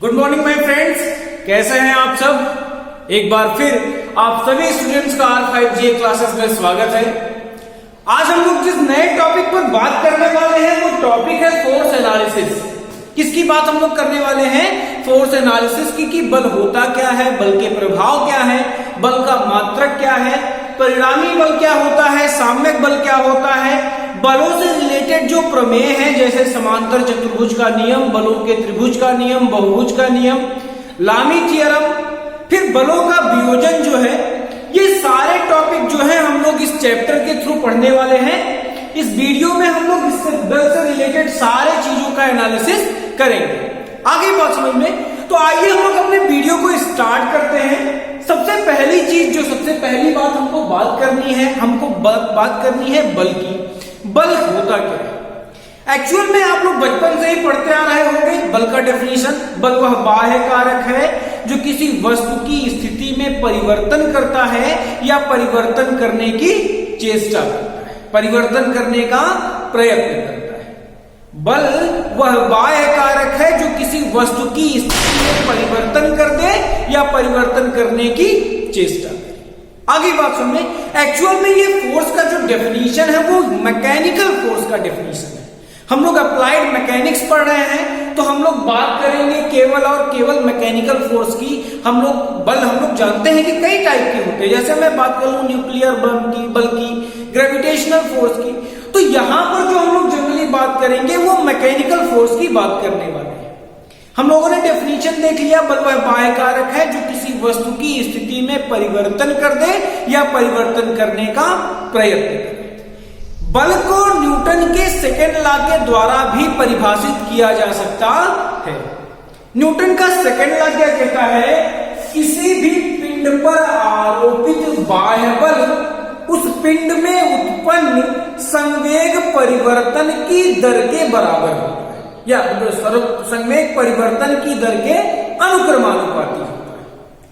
Good morning my friends, कैसे हैं आप सब। एक बार फिर आप सभी स्टूडेंट्स का R5G क्लासेस में स्वागत है। आज हम लोग जिस नए टॉपिक पर बात करने वाले हैं वो टॉपिक है फोर्स एनालिसिस। किसकी बात हम लोग करने वाले हैं? फोर्स एनालिसिस की कि बल होता क्या है, बल के प्रभाव क्या है, बल का मात्रक क्या है, परिणामी बल क्या होता है, साम्यक बल क्या होता है, बलों से रिलेटेड जो प्रमेय है जैसे समांतर चतुर्भुज का नियम, बलों के त्रिभुज का नियम, बहुभुज का नियम, लामी थ्योरम, फिर बलों का वियोजन जो है, ये सारे टॉपिक जो है हम लोग इस चैप्टर के थ्रू पढ़ने वाले हैं। इस वीडियो में हम लोग इससे बल से रिलेटेड सारे चीजों का एनालिसिस करेंगे। आगे बात समझ में, तो आइए हम लोग अपने वीडियो को स्टार्ट करते हैं। सबसे पहली चीज जो सबसे पहली बात हमको बात करनी है, बात करनी है बल की। बल होता क्या है? एक्चुअल में आप लोग बचपन से ही पढ़ते आ रहे होंगे बल का डेफिनेशन। बल वह बाह्य कारक है जो किसी वस्तु की स्थिति में परिवर्तन करता है या परिवर्तन करने की चेष्टा करता है, परिवर्तन करने का प्रयत्न करता है। बल वह बाह्य कारक है जो किसी वस्तु की स्थिति में परिवर्तन कर दे या परिवर्तन करने की चेष्टा करे। आगे बात सुनिए, एक्चुअल में ये फोर्स का जो डेफिनेशन है वो मैकेनिकल फोर्स का डेफिनेशन है। हम लोग अप्लाइड मैकेनिक्स पढ़ रहे हैं तो हम लोग बात करेंगे केवल और केवल मैकेनिकल फोर्स की। हम लोग जानते हैं कि कई टाइप के होते हैं, जैसे मैं बात करूं न्यूक्लियर बल की, ग्रेविटेशनल फोर्स की। तो यहां पर जो हम लोग जनरली बात करेंगे वो मैकेनिकल फोर्स की बात करने वाले हैं। हम लोगों ने डेफिनेशन देख लिया, बल वह बाह्य कारक है जो किसी वस्तु की स्थिति में परिवर्तन कर दे या परिवर्तन करने का प्रयत्न करे। बल को न्यूटन के सेकेंड लॉ के द्वारा भी परिभाषित किया जा सकता है। न्यूटन का सेकेंड लॉ क्या कहता है? किसी भी पिंड पर आरोपित बाह्य बल उस पिंड में उत्पन्न संवेग परिवर्तन की दर के बराबर होता है या संवेग परिवर्तन की दर के अनुक्रमानुपाती होता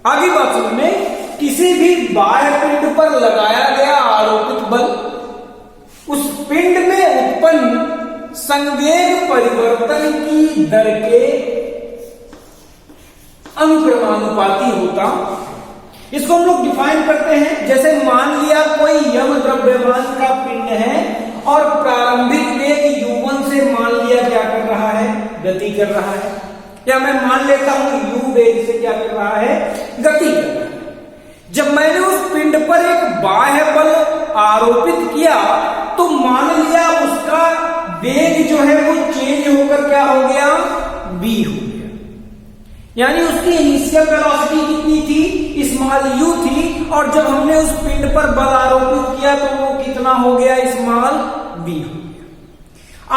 है। आगे बात समझ में, किसी भी बाह्य पिंड पर लगाया गया आरोपित बल उस पिंड में उत्पन्न संवेग परिवर्तन की दर के अनुक्रमानुपाती होता। इसको हम लोग डिफाइन करते हैं। जैसे मान लिया कोई यम द्रव्यमान का पिंड है और प्रारंभिक वेग u1 से मान लिया क्या कर रहा है? गति कर रहा है। या मैं मान लेता हूं u वेग से क्या कर रहा है? गति कर रहा है। जब मैंने उस पिंड पर एक बाह्य बल आरोपित किया तो मान लिया उसका वेग जो है वो चेंज होकर क्या हो गया? v हो गया। यानी उसकी इनिशियल वेलोसिटी कितनी थी? स्मॉल u थी, और जब हमने उस पिंड पर बल आरोपित किया तो वो कितना हो गया? स्मॉल v हो गया।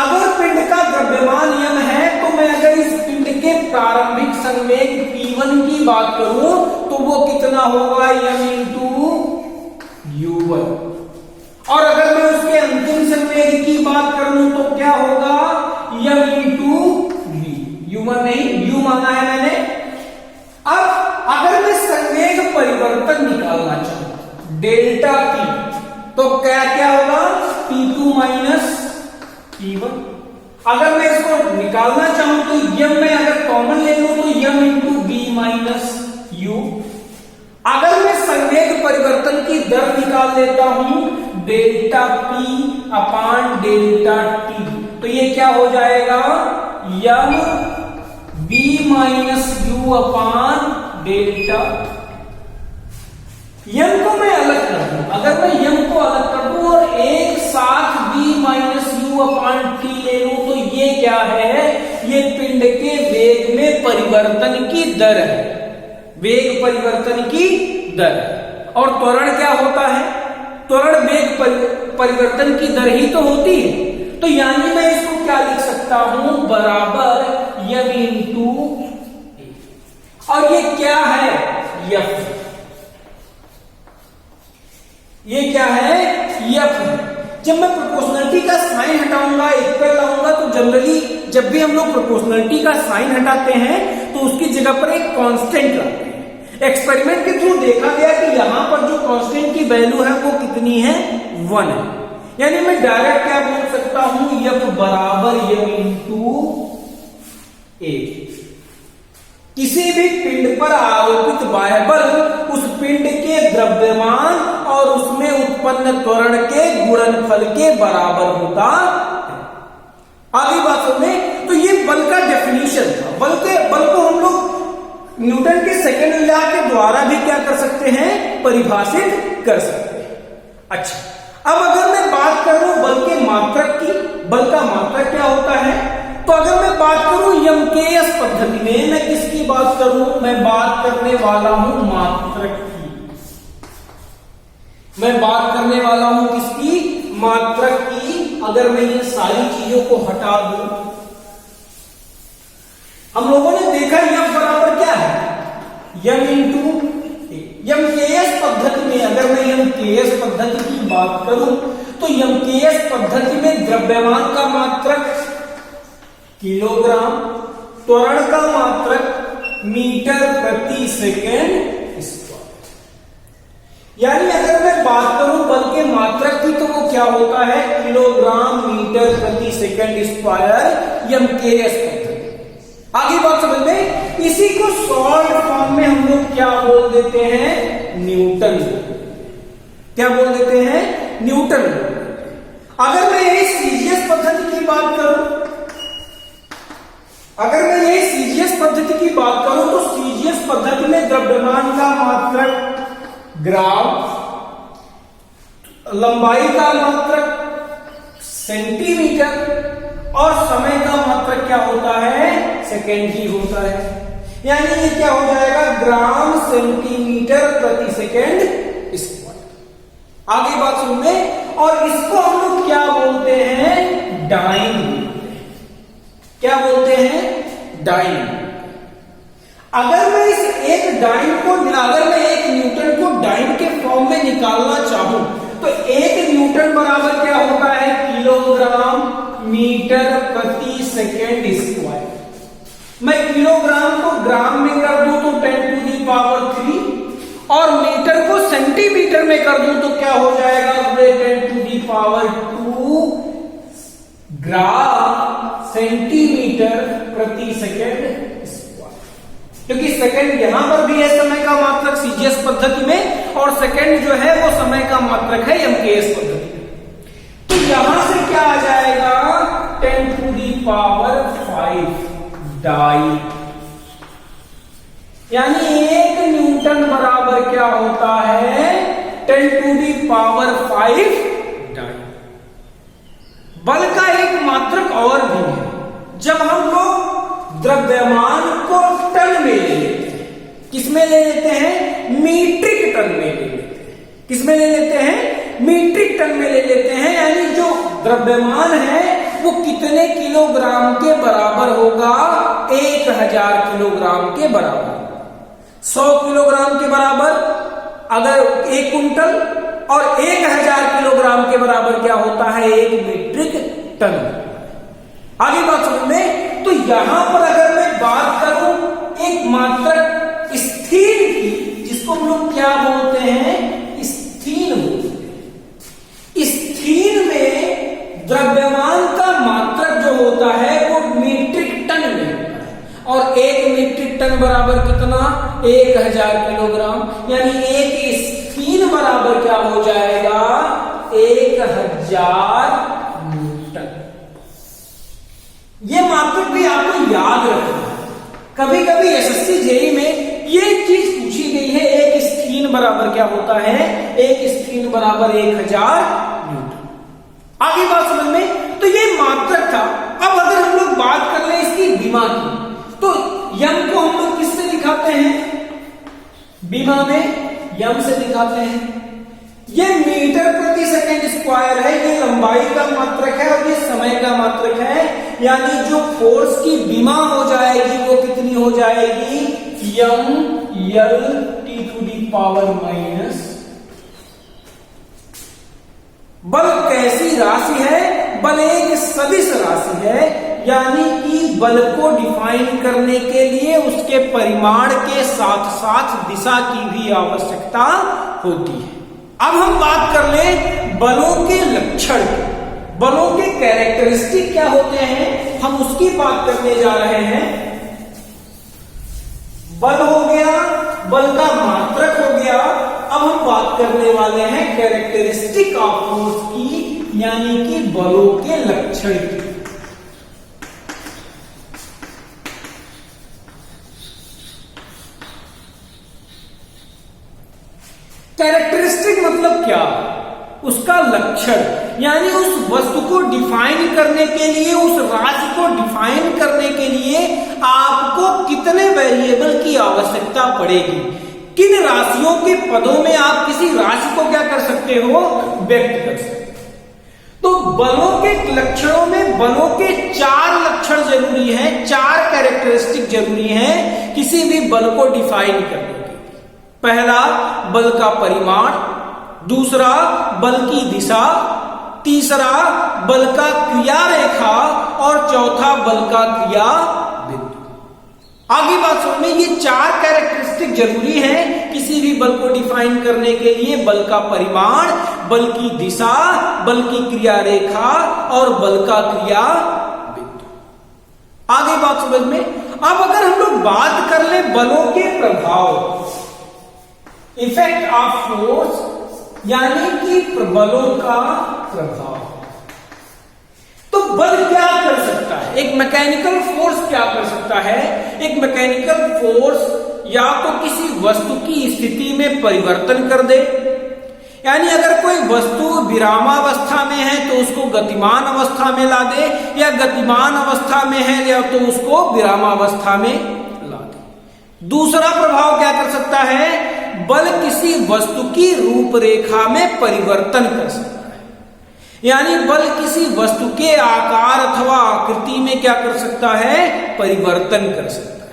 अगर पिंड का द्रव्यमान यम है तो मैं अगर इस पिंड के प्रारंभिक संवेग p1 की बात करूं तो वो कितना होगा? M into u1। और अगर मैं उसके अंतिम संवेग की बात करूं तो क्या होगा? M into v। u1 नहीं, u माना है मैंने। अब अगर मैं संवेग परिवर्तन निकालना चाहूं डेल्टा p, तो क्या क्या होगा? p2 minus p1। अगर मैं इसको निकालना चाहूं तो यम में अगर कॉमन ले लूं तो M into v minus u। अगर मैं संवेग परिवर्तन की दर निकाल लेता हूं delta p upon delta t, तो ये क्या हो जाएगा? M v minus u upon delta. M को मैं अलग कर दूं, अगर मैं यम को अलग कर दूं और एक साथ v माइनस u अपान t ले लूं तो ये क्या है? ये पिंड के वेग में परिवर्तन की दर है, वेग परिवर्तन की दर है। और त्वरण क्या होता है? त्वरण वेग परिवर्तन की दर ही तो होती है। तो यानी मैं इसको क्या लिख सकता हूं? बराबर यम इंटू, और ये क्या है? यफ। ये क्या है? यफ। जब मैं प्रोपोर्शनलिटी का साइन हटाऊंगा, इक्वल लाऊंगा, तो जनरली जब भी हम लोग प्रोपोर्शनलिटी का साइन हटाते हैं तो उसकी जगह पर एक कांस्टेंट लाते हैं। एक्सपेरिमेंट के थ्रू देखा गया कि यहां पर जो कांस्टेंट की वैल्यू है वो कितनी है? 1 है। यानी मैं डायरेक्ट क्या बोल सकता हूं? यफ बराबर यम इंटू ए। किसी भी पिंड पर आरोपित बाह्य बल उस पिंड के द्रव्यमान और उसमें उत्पन्न त्वरण के गुणनफल के बराबर होता है। आगे बात सुनने, तो ये बल का डेफिनेशन था। बल को हम लोग न्यूटन के सेकंड लॉ के द्वारा भी क्या कर सकते हैं, परिभाषित कर सकते हैं। अच्छा, अब अगर मैं बात करूं बल के मात्रक की, बल का मात्रक क्या होता है, तो अगर मैं बात करूं यमकेयस पद्धति में, मैं किसकी बात करूं, मैं बात करने वाला हूं मात्रक की। मैं बात करने वाला हूं किसकी, मात्रक की। अगर मैं ये सारी चीजों को हटा दूं, हम लोगों ने देखा यम बराबर क्या है, यम इंटू यमकेयस पद्धति में। अगर मैं यमकेयस पद्धति की बात करूं तो यमकेयस पद्धति में द्रव्यमान का मात्रक किलोग्राम, त्वरण का मात्रक मीटर प्रति सेकेंड स्क्वायर। यानी अगर मैं बात करूं बल के मात्रक की, तो वो क्या होता है, किलोग्राम मीटर प्रति सेकेंड स्क्वायर, यमकेयस पद्धति। आगे बात समझ में, इसी को शॉर्ट फॉर्म में हम लोग क्या बोल देते हैं, न्यूटन। क्या बोल देते हैं, न्यूटन। अगर मैं यही सीजीएस पद्धति की बात करूं, अगर मैं यही सीजीएस पद्धति की बात करूं तो सीजीएस पद्धति में द्रव्यमान का मात्रक ग्राम, लंबाई का मात्रक सेंटीमीटर और समय का मात्रक क्या होता है, सेकेंड ही होता है। यानी ये क्या हो जाएगा, ग्राम सेंटीमीटर प्रति सेकेंड स्क्वायर। आगे बात सुनने, और इसको हम लोग क्या बोलते हैं, डाइन। क्या बोलते हैं, डाइन। अगर मैं इस एक डाइन को, अगर मैं एक न्यूटन को डाइन के फॉर्म में निकालना चाहूं तो एक न्यूटन बराबर क्या होता है, किलोग्राम मीटर प्रति सेकेंड स्क्वायर। मैं किलोग्राम को ग्राम में कर दूं तो 10 टू दी पावर 3 और मीटर को सेंटीमीटर में कर दूं तो क्या हो जाएगा, 10 to the power 2 gram centimetre प्रति सेकेंड स्क्वायर। क्योंकि सेकेंड यहां पर भी है समय का मात्रक सीजीएस पद्धति में, और सेकेंड जो है वो समय का मात्रक है यमकेयस पद्धति में। तो यहां से क्या आ जाएगा, 10 टू दी पावर 5 डाई। यानी एक न्यूटन बराबर क्या होता है, 10 टू दी पावर 5 डाई। बल का एक मात्रक और भी है। जब हम लोग द्रव्यमान को टन में ले लेते हैं, किसमें ले लेते हैं, मीट्रिक टन में ले लेते हैं। किसमें ले लेते हैं, मीट्रिक टन में ले लेते हैं। यानी जो द्रव्यमान है वो कितने किलोग्राम के बराबर होगा, 1000 किलोग्राम के बराबर। 100 किलोग्राम के बराबर अगर 1 कुंटल, और 1000 किलोग्राम के बराबर क्या होता है, 1 मीट्रिक टन। आगे बात समझ में, तो यहां पर अगर मैं बात करूं एक मात्रक स्थिर की, जिसको हम लोग क्या बोलते हैं, स्थिर बोलते हैं। स्थिर में द्रव्यमान का मात्रक जो होता है वो मीट्रिक टन में होता है, और 1 मीट्रिक टन बराबर कितना, 1000 किलोग्राम। यानी एक स्थिर बराबर क्या हो जाएगा, 1000 न्यूटन। ये मात्रक भी आपको याद रखना है। कभी कभी एसएससी जेईई में ये चीज पूछी गई है, एक स्थिर बराबर क्या होता है, एक स्थिर बराबर 1000 न्यूटन। आगे बात समझ में, तो ये मात्रक था। अब अगर हम लोग बात कर ले इसकी विमा की, तो यम को हम लोग किससे दिखाते हैं, विमा में यम से दिखाते हैं। ये मीटर प्रति सेकेंड स्क्वायर है, ये लंबाई का मात्रक है और ये समय का मात्रक है। यानी जो फोर्स की विमा हो जाएगी वो कितनी हो जाएगी, M L T to the power minus. बल कैसी राशि है, बल एक सदिश राशि है। यानी कि बल को डिफाइन करने के लिए उसके परिमाण के साथ साथ दिशा की भी आवश्यकता होती है। अब हम बात कर ले बलों के लक्षण, बलों के कैरेक्टरिस्टिक क्या होते हैं, हम उसकी बात करने जा रहे हैं। बल हो गया, बल का मात्रक हो गया। अब हम बात करने वाले हैं कैरेक्टरिस्टिक ऑफ फोर्स की, यानी कि बलों के लक्षण की। कैरेक्टरिस्टिक मतलब क्या? उसका लक्षण, यानी उस वस्तु को डिफाइन करने के लिए, उस राशि को डिफाइन करने के लिए आपको कितने वेरिएबल की आवश्यकता पड़ेगी, किन राशियों के पदों में आप किसी राशि को क्या कर सकते हो, व्यक्त कर सकते हो। तो बलों के लक्षणों में बलों के 4 लक्षण जरूरी हैं, 4 कैरेक्टरिस्टिक जरूरी हैं किसी भी बल को डिफाइन करने के लिए। पहला, बल का परिमाण, दूसरा बल की दिशा, तीसरा बल का क्रिया रेखा और चौथा बल का क्रिया बिंदु। आगे बात समझ में, ये 4 कैरेक्टरिस्टिक जरूरी हैं किसी भी बल को डिफाइन करने के लिए। बल का परिमाण, बल की दिशा, बल की क्रिया रेखा और बल का क्रिया बिंदु। आगे बात समझ में। अब अगर हम लोग बात कर ले बलों के प्रभाव, इफेक्ट ऑफ फोर्स, यानी कि बलों का प्रभाव, तो बल क्या कर सकता है? एक मैकेनिकल फोर्स क्या कर सकता है? एक मैकेनिकल फोर्स या तो किसी वस्तु की स्थिति में परिवर्तन कर दे, यानी अगर कोई वस्तु विरामावस्था में है तो उसको गतिमान अवस्था में ला दे, या गतिमान अवस्था में है या तो उसको विरामावस्था में ला दे। दूसरा प्रभाव क्या कर सकता है? बल किसी वस्तु की रूपरेखा में परिवर्तन कर सकता है, यानी बल किसी वस्तु के आकार अथवा आकृति में क्या कर सकता है? परिवर्तन कर सकता है।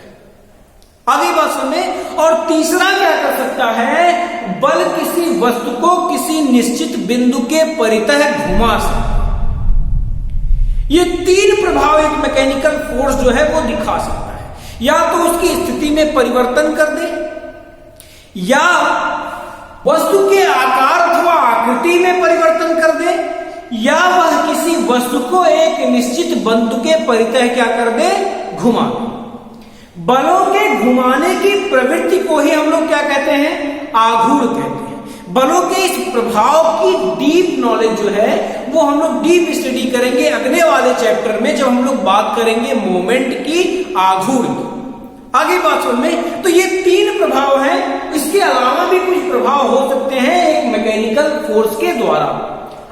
आगे बात सुनिए। और तीसरा क्या कर सकता है? बल किसी वस्तु को किसी निश्चित बिंदु के परितः घुमा सकता है। ये 3 प्रभाव एक मैकेनिकल फोर्स जो है वो दिखा सकता है। या तो उसकी स्थिति में परिवर्तन कर दे, या वस्तु के आकार अथवा आकृति में परिवर्तन कर दे, या वह किसी वस्तु को एक निश्चित बिंदु के परितः क्या कर दे? घुमा दे। बलों के घुमाने की प्रवृत्ति को ही हम लोग क्या कहते हैं? आघूर्ण कहते हैं। बलों के इस प्रभाव की डीप नॉलेज जो है वो हम लोग डीप स्टडी करेंगे अगले वाले चैप्टर में, जब हम लोग बात करेंगे मोमेंट की, आघूर्ण की। आगे बात सुन में, तो ये 3 प्रभाव हैं। इसके अलावा भी कुछ प्रभाव हो सकते हैं एक मैकेनिकल फोर्स के द्वारा।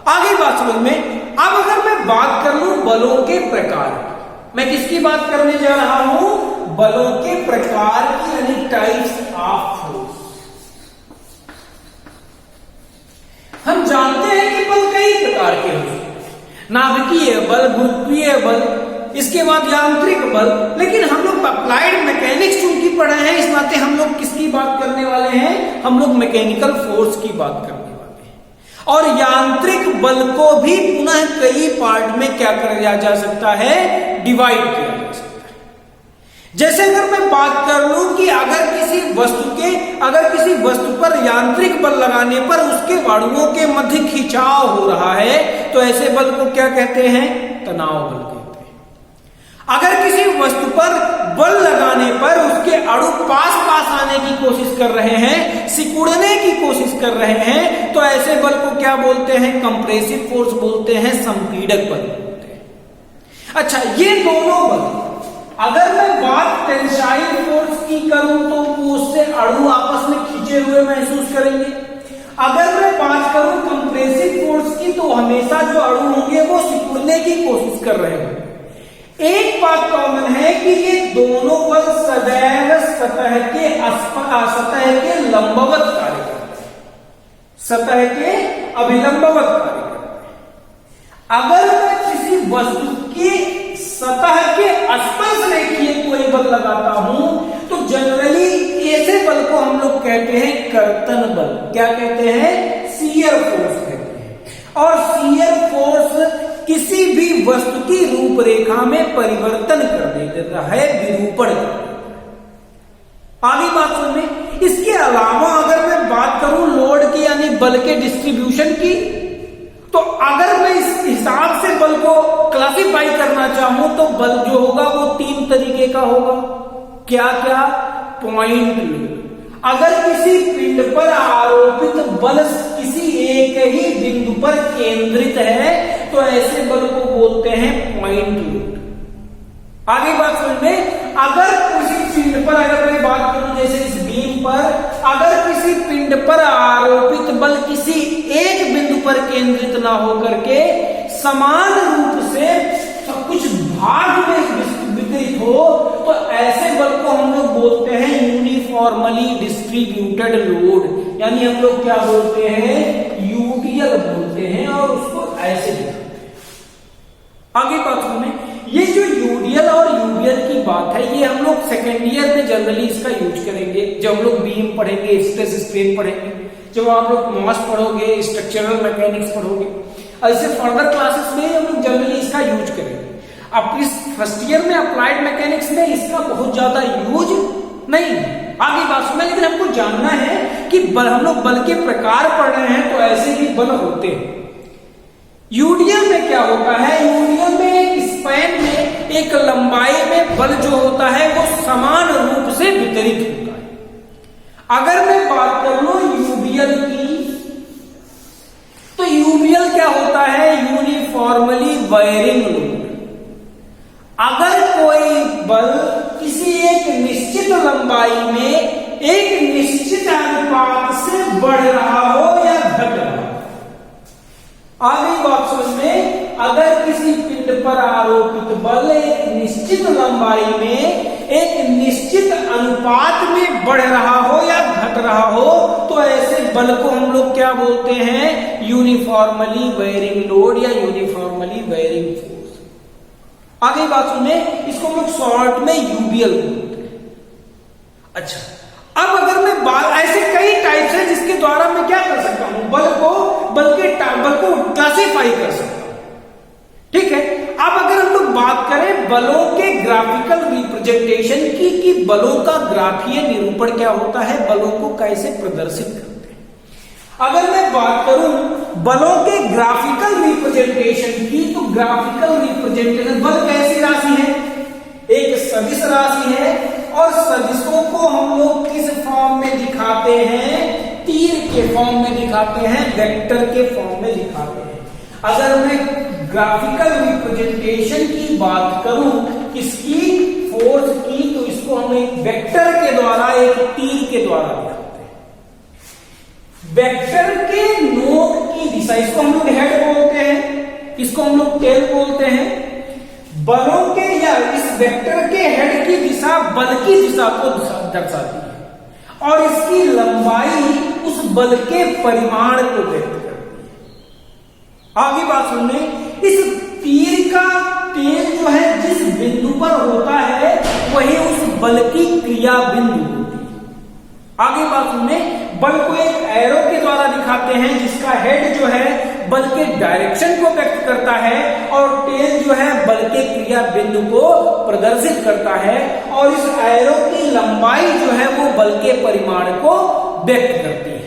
आगे बात समझ में। अब अगर मैं बात कर लूं बलों के प्रकार, मैं किसकी बात करने जा रहा हूं? बलों के प्रकार की, यानी टाइप्स ऑफ फोर्स। हम जानते हैं कि बल कई प्रकार के होते हैं, नाभिकीय बल, गुरुत्वीय बल, इसके बाद यांत्रिक बल। लेकिन हम लोग अप्लाइड मैकेनिक्स चूंकि पढ़े हैं, इस नाते हम लोग किसकी बात करने वाले हैं? हम लोग मैकेनिकल फोर्स की बात करने वाले हैं। और यांत्रिक बल को भी पुनः कई पार्ट में क्या किया जा सकता है? डिवाइड किया जा सकता है। जैसे अगर मैं बात कर लूं कि अगर किसी वस्तु पर यांत्रिक बल लगाने पर उसके अणुओं के मध्य खिंचाव हो रहा है, तो ऐसे बल को क्या कहते हैं? तनाव बल कहते हैं। अगर किसी वस्तु पर बल लगाने पर उसके अणु पास आने की कोशिश कर रहे हैं, सिकुड़ने की कोशिश कर रहे हैं, तो ऐसे बल को क्या बोलते हैं? कंप्रेसिव फोर्स बोलते हैं, संपीड़क बल बोलते हैं। अच्छा, ये दोनों बल, अगर मैं बात टेंसाइल फोर्स की करूं तो उससे अणु आपस में खींचे हुए महसूस करेंगे। अगर मैं बात करूं कंप्रेसिव फोर्स की, तो हमेशा जो अणु होंगे वो सिकुड़ने की कोशिश कर रहे होंगे। एक बात कॉमन है कि ये दोनों बल सदैव सतह के लंबवत कार्य करते हैं, सतह के अभिलंबवत कार्य करते हैं। अगर मैं किसी वस्तु की सतह के स्पर्श रेखीय कोई बल लगाता हूं, तो जनरली ऐसे बल को हम लोग कहते हैं कर्तन बल। क्या कहते हैं? शियर फोर्स कहते हैं। और शियर फोर्स किसी भी वस्तु की रूपरेखा में परिवर्तन कर देता है, विरूपण कर देता है। आगे बात सुनिए। इसके अलावा अगर मैं बात करूं लोड की, यानी बल के डिस्ट्रीब्यूशन की, तो अगर मैं इस हिसाब से बल को क्लासिफाई करना चाहूं तो बल जो होगा वो 3 तरीके का होगा। क्या क्या? Point load. अगर किसी पिंड पर आरोपित बल किसी एक ही बिंदु पर केंद्रित है तो ऐसे बल को बोलते हैं पॉइंट लोड। आगे बात समझ में, अगर किसी पिंड पर, अगर मैं बात करूं जैसे इस बीम पर, अगर किसी पिंड पर आरोपित बल किसी एक बिंदु पर केंद्रित ना होकर के समान रूप से कुछ भाग में वितरित हो तो ऐसे बल को हम लोग बोलते हैं यूनिफॉर्मली डिस्ट्रीब्यूटेड लोड, यानी हम लोग क्या बोलते हैं, यूडीएल बोलते हैं, और उसको ऐसे दिखाते हैं। आगे बात सुनिए, ये जो यूडीएल और यूबीएल की बात है ये हम लोग सेकेंड ईयर में जनरली इसका यूज करेंगे। जब हम लोग बीम पढ़ेंगे, स्ट्रेस स्ट्रेन पढ़ेंगे, जब आप लोग मास पढ़ोगे, स्ट्रक्चरल मैकेनिक्स पढ़ोगे, ऐसे फर्दर क्लासेस में हम लोग जनरली इसका यूज करेंगे। अब इस फर्स्ट ईयर में अप्लाइड मैकेनिक्स में इसका बहुत ज्यादा यूज नहीं है। आगे बात सुना, लेकिन हमको जानना है कि बल, हम लोग बल के प्रकार पढ़ रहे हैं तो ऐसे भी बल होते हैं। यूडीएल में क्या होता है, यूडीएल में एक स्पैन में, एक लंबाई में बल जो होता है वो समान रूप से वितरित होता है। अगर मैं बात कर लूं यूबीएल की, तो यूबीएल क्या होता है, यूनिफॉर्मली वायरिंग लोड। अगर कोई बल किसी एक निश्चित लंबाई में एक निश्चित अनुपात से बढ़ रहा हो या घट रहा हो, आगे बात समझ में, अगर किसी पिंड पर आरोपित बल एक निश्चित लंबाई में एक निश्चित अनुपात में बढ़ रहा हो या घट रहा हो तो ऐसे बल को हम लोग क्या बोलते हैं, यूनिफॉर्मली वेयरिंग लोड या यूनिफॉर्मली वेयरिंग फोर्स। आगे बात सुने, इसको हम लोग शॉर्ट में यूबीएल बोलते हैं। अच्छा, अब अगर मैं ऐसे कई टाइप्स है जिसके द्वारा मैं क्या कर सकता हूं, बल को क्लासिफाई कर सकता हूं। ठीक है, अब अगर हम लोग बात करें बलों के ग्राफिकल रिप्रेजेंटेशन की, कि बलों का ग्राफीय निरूपण क्या होता है, बलों को कैसे प्रदर्शित करते हैं। अगर मैं बात करूं बलों के ग्राफिकल रिप्रेजेंटेशन की, तो ग्राफिकल रिप्रेजेंटेशन, बल कैसी राशि है, एक सदिश राशि है, और सदिशों को हम लोग किस फॉर्म में दिखाते हैं, तीर के फॉर्म में दिखाते हैं, वेक्टर के फॉर्म में दिखाते हैं। अगर मैं ग्राफिकल रिप्रेजेंटेशन की बात करूं किसकी, फोर्स की, तो इसको हम एक वेक्टर के द्वारा, एक तीर के द्वारा दिखाते हैं। वेक्टर के नोक की दिशा, इसको हम लोग हेड बोलते हैं, इसको हम लोग टेल बोलते हैं। बलों के या इस वेक्टर के हेड की दिशा बल की दिशा को दर्शाती है, और इसकी लंबाई उस बल के परिमाण को व्यक्त करती है। आगे बात सुनने, इस तीर का तेज जो है जिस बिंदु पर होता है वही उस बल की क्रिया बिंदु होती है। आगे बात सुनने, बल को एक एरो के द्वारा दिखाते हैं जिसका हेड जो है बल के डायरेक्शन को व्यक्त करता है, और टेल जो है बल के क्रिया बिंदु को प्रदर्शित करता है, और इस एरो की लंबाई जो है वो बल के परिमाण को व्यक्त करती है।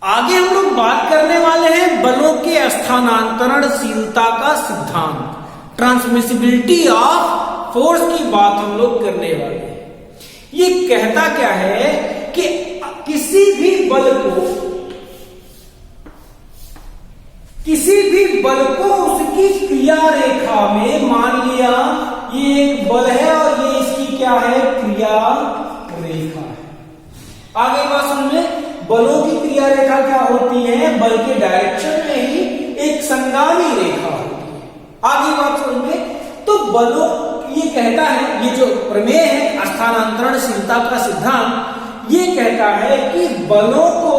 आगे हम लोग बात करने वाले हैं बलों के स्थानांतरणशीलता का सिद्धांत, ट्रांसमिसिबिलिटी ऑफ फोर्स की बात हम लोग करने वाले हैं। ये कहता क्या है कि किसी भी बल को उसकी क्रिया रेखा में, मान लिया ये एक बल है और ये इसकी क्या है, क्रिया रेखा है। आगे बात समझे, बलों की क्रिया रेखा क्या होती है, बल के डायरेक्शन में ही एक संगामी रेखा होती है। आगे बात समझे, तो बलों, ये कहता है, ये जो प्रमेय है स्थानांतरणशीलता का सिद्धांत, ये कहता है कि बलों को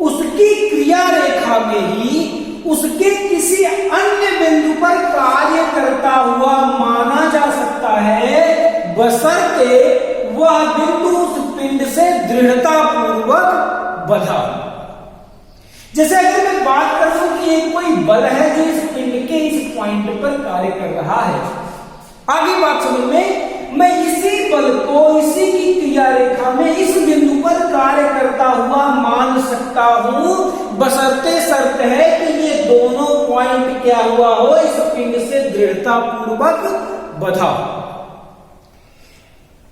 उसकी क्रिया रेखा में ही उसके किसी अन्य बिंदु पर कार्य करता हुआ माना जा सकता है, बशर्ते वह बिंदु उस पिंड से दृढ़ता पूर्वक बंधा। जैसे अगर मैं बात करूं कि एक कोई बल है जो इस पिंड के इस पॉइंट पर कार्य कर रहा है, आगे बात समझ में, मैं इसी बल को इसी की क्रिया रेखा में इस बिंदु पर कार्य करता हुआ मान सकता हूं, बशर्ते शर्त है कि ये दोनों पॉइंट क्या हुआ हो, इस पिंड से दृढ़ता पूर्वक बंधा।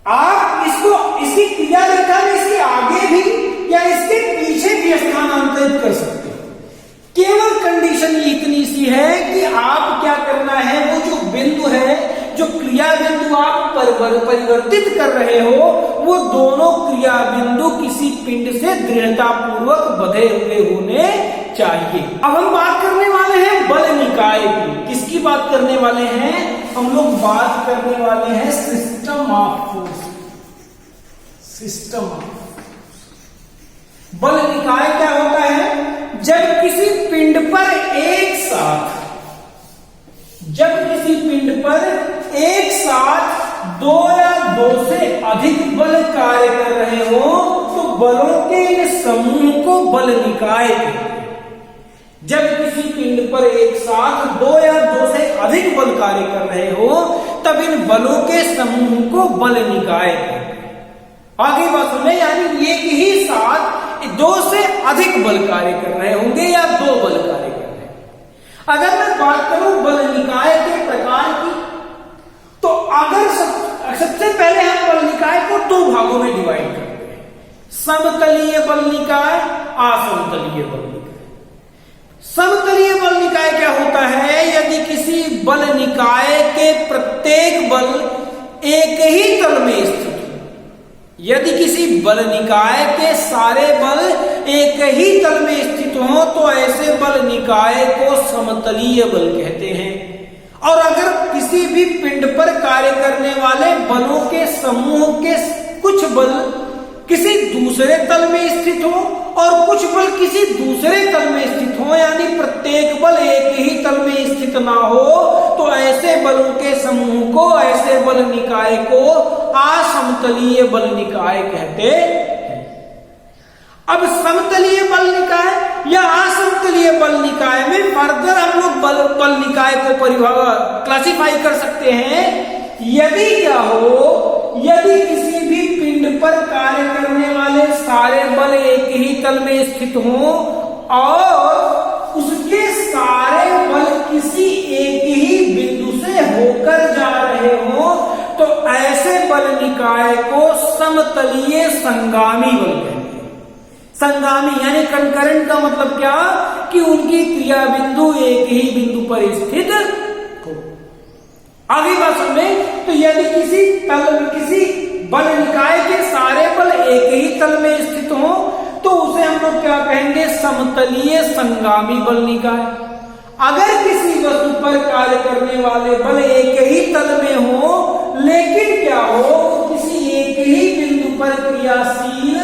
आप इस इसको इसकी क्रिया रेखा में इसके आगे भी या इसके पीछे भी स्थानांतरित कर सकते हो। केवल कंडीशन इतनी सी है कि आप क्या करना है, वो जो बिंदु है, जो क्रिया बिंदु आप परिवर्तित कर रहे हो, वो दोनों क्रिया बिंदु किसी पिंड से दृढ़ता पूर्वक बंधे हुए होने चाहिए। अब हम बात करने वाले हैं बल निकाय की। किसकी बात करने वाले हैं? हम लोग बात करने वाले हैं system of force. System of बल निकाय क्या होता है? जब किसी पिंड पर एक साथ दो या दो से अधिक बल कार्य कर रहे हो तो बलों के इन समूह को बल निकाय कहते हैं। जब किसी पिंड पर एक साथ दो या दो से अधिक बल कार्य कर रहे हो तब इन बलों के समूह को बल निकाय कहते हैं। आगे बात सुने, यानी एक ही साथ दो से अधिक बल कार्य कर रहे होंगे या दो बल कार्य कर रहे हैं। अगर मैं बात करूं बल निकाय के प्रकार की, तो अगर सबसे पहले हम बल निकाय को दो भागों में डिवाइड करते हैं, समतलीय बल निकाय, असमतलीय बल निकाय। समतलीय बल निकाय क्या होता है? यदि किसी बल निकाय के प्रत्येक बल एक ही तल में स्थित, यदि किसी बल निकाय के सारे बल एक ही तल में स्थित हो तो ऐसे बल निकाय को समतलीय बल कहते हैं। और अगर किसी भी पिंड पर कार्य करने वाले बलों के समूह के कुछ बल किसी दूसरे तल में स्थित हो और कुछ बल किसी दूसरे तल में स्थित हो, यानी प्रत्येक बल एक ही तल में स्थित ना हो, तो ऐसे बलों के समूह को, ऐसे बल निकाय को असमतलीय बल निकाय कहते हैं। अब समतलीय बल निकाय या असमतलीय बल निकाय में फर्दर हम लोग बल निकाय को क्लासिफाई कर सकते हैं। यदि क्या हो, यदि किसी भी पिंड पर कार्य करने वाले सारे बल एक ही तल में स्थित हों और उसके सारे बल किसी एक ही बिंदु से होकर जा रहे हों, तो ऐसे बल निकाय को समतलीय संगामी बल कहते हैं। संगामी यानी कंकरेंट का मतलब क्या? कि उनकी क्रिया बिंदु एक ही बिंदु पर स्थित हो। आगे बात सुनें, तो यदि किसी बल निकाय के सारे बल एक ही तल में स्थित हो तो उसे हम लोग क्या कहेंगे? समतलीय संगामी बल निकाय। अगर किसी वस्तु पर कार्य करने वाले बल एक ही तल में हो लेकिन क्या हो, किसी एक ही बिंदु पर क्रियाशील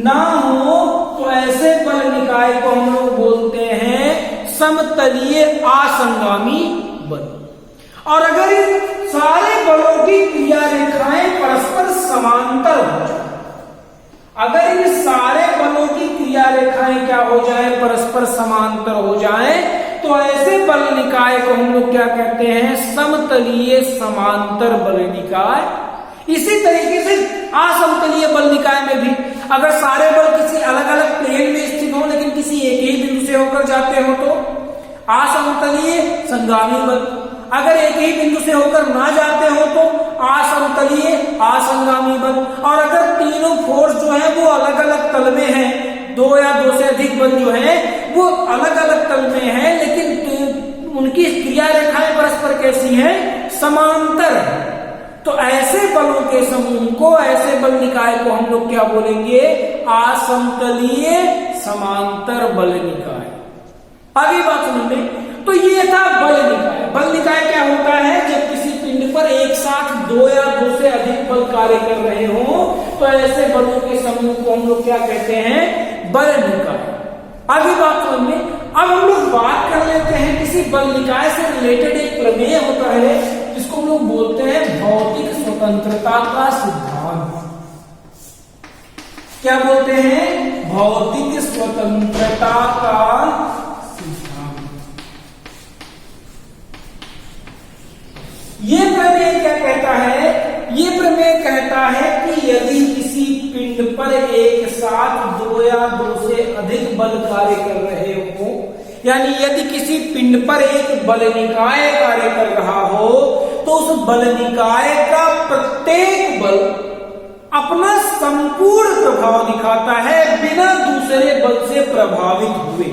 ना हो, तो ऐसे बल निकाय को हम लोग बोलते हैं समतलीय असंगामी बल। और अगर इन सारे बलों की क्रिया रेखाएं परस्पर समांतर हो जाए, अगर इन सारे बलों की क्रिया रेखाएं क्या हो जाए? परस्पर समांतर हो जाए, तो ऐसे बल निकाय को हम लोग क्या कहते हैं? समतलीय समांतर बल निकाय। इसी तरीके से असमतलीय बल निकाय में भी अगर सारे बल किसी अलग अलग प्लेन में स्थित हो लेकिन किसी एक ही बिंदु से होकर जाते हो तो असमतलीय संगामी बल। अगर एक ही बिंदु से होकर ना जाते हो तो असमतलीय असंगामी बल। और अगर तीनों फोर्स जो है वो अलग अलग तल में है, दो या दो से अधिक बल जो है वो अलग अलग तल में है, लेकिन उनकी क्रिया रेखाएं परस्पर कैसी है? समांतर है, तो ऐसे बलों के समूह को, ऐसे बल निकाय को हम लोग क्या बोलेंगे? असमतलीय समांतर बल निकाय। आगे बात सुनिए, तो ये था बल निकाय। बल निकाय क्या होता है? जब किसी पिंड पर एक साथ दो या दो से अधिक बल कार्य कर रहे हो तो ऐसे बलों के समूह को हम लोग क्या कहते हैं? बल निकाय। आगे बात सुनिए, अब हम लोग बात कर लेते हैं किसी बल निकाय से रिलेटेड एक प्रमेय होता है जिसको हम लोग बोलते हैं भौतिक स्वतंत्रता का सिद्धांत। क्या बोलते हैं? भौतिक स्वतंत्रता का सिद्धांत। ये प्रमेय क्या कहता है? ये प्रमेय कहता है कि यदि किसी पिंड पर एक साथ दो या दो से अधिक बल कार्य कर रहे हो, यानी यदि किसी पिंड पर एक बल निकाय कार्य कर रहा हो तो उस बल निकाय का प्रत्येक बल अपना संपूर्ण प्रभाव दिखाता है बिना दूसरे बल से प्रभावित हुए।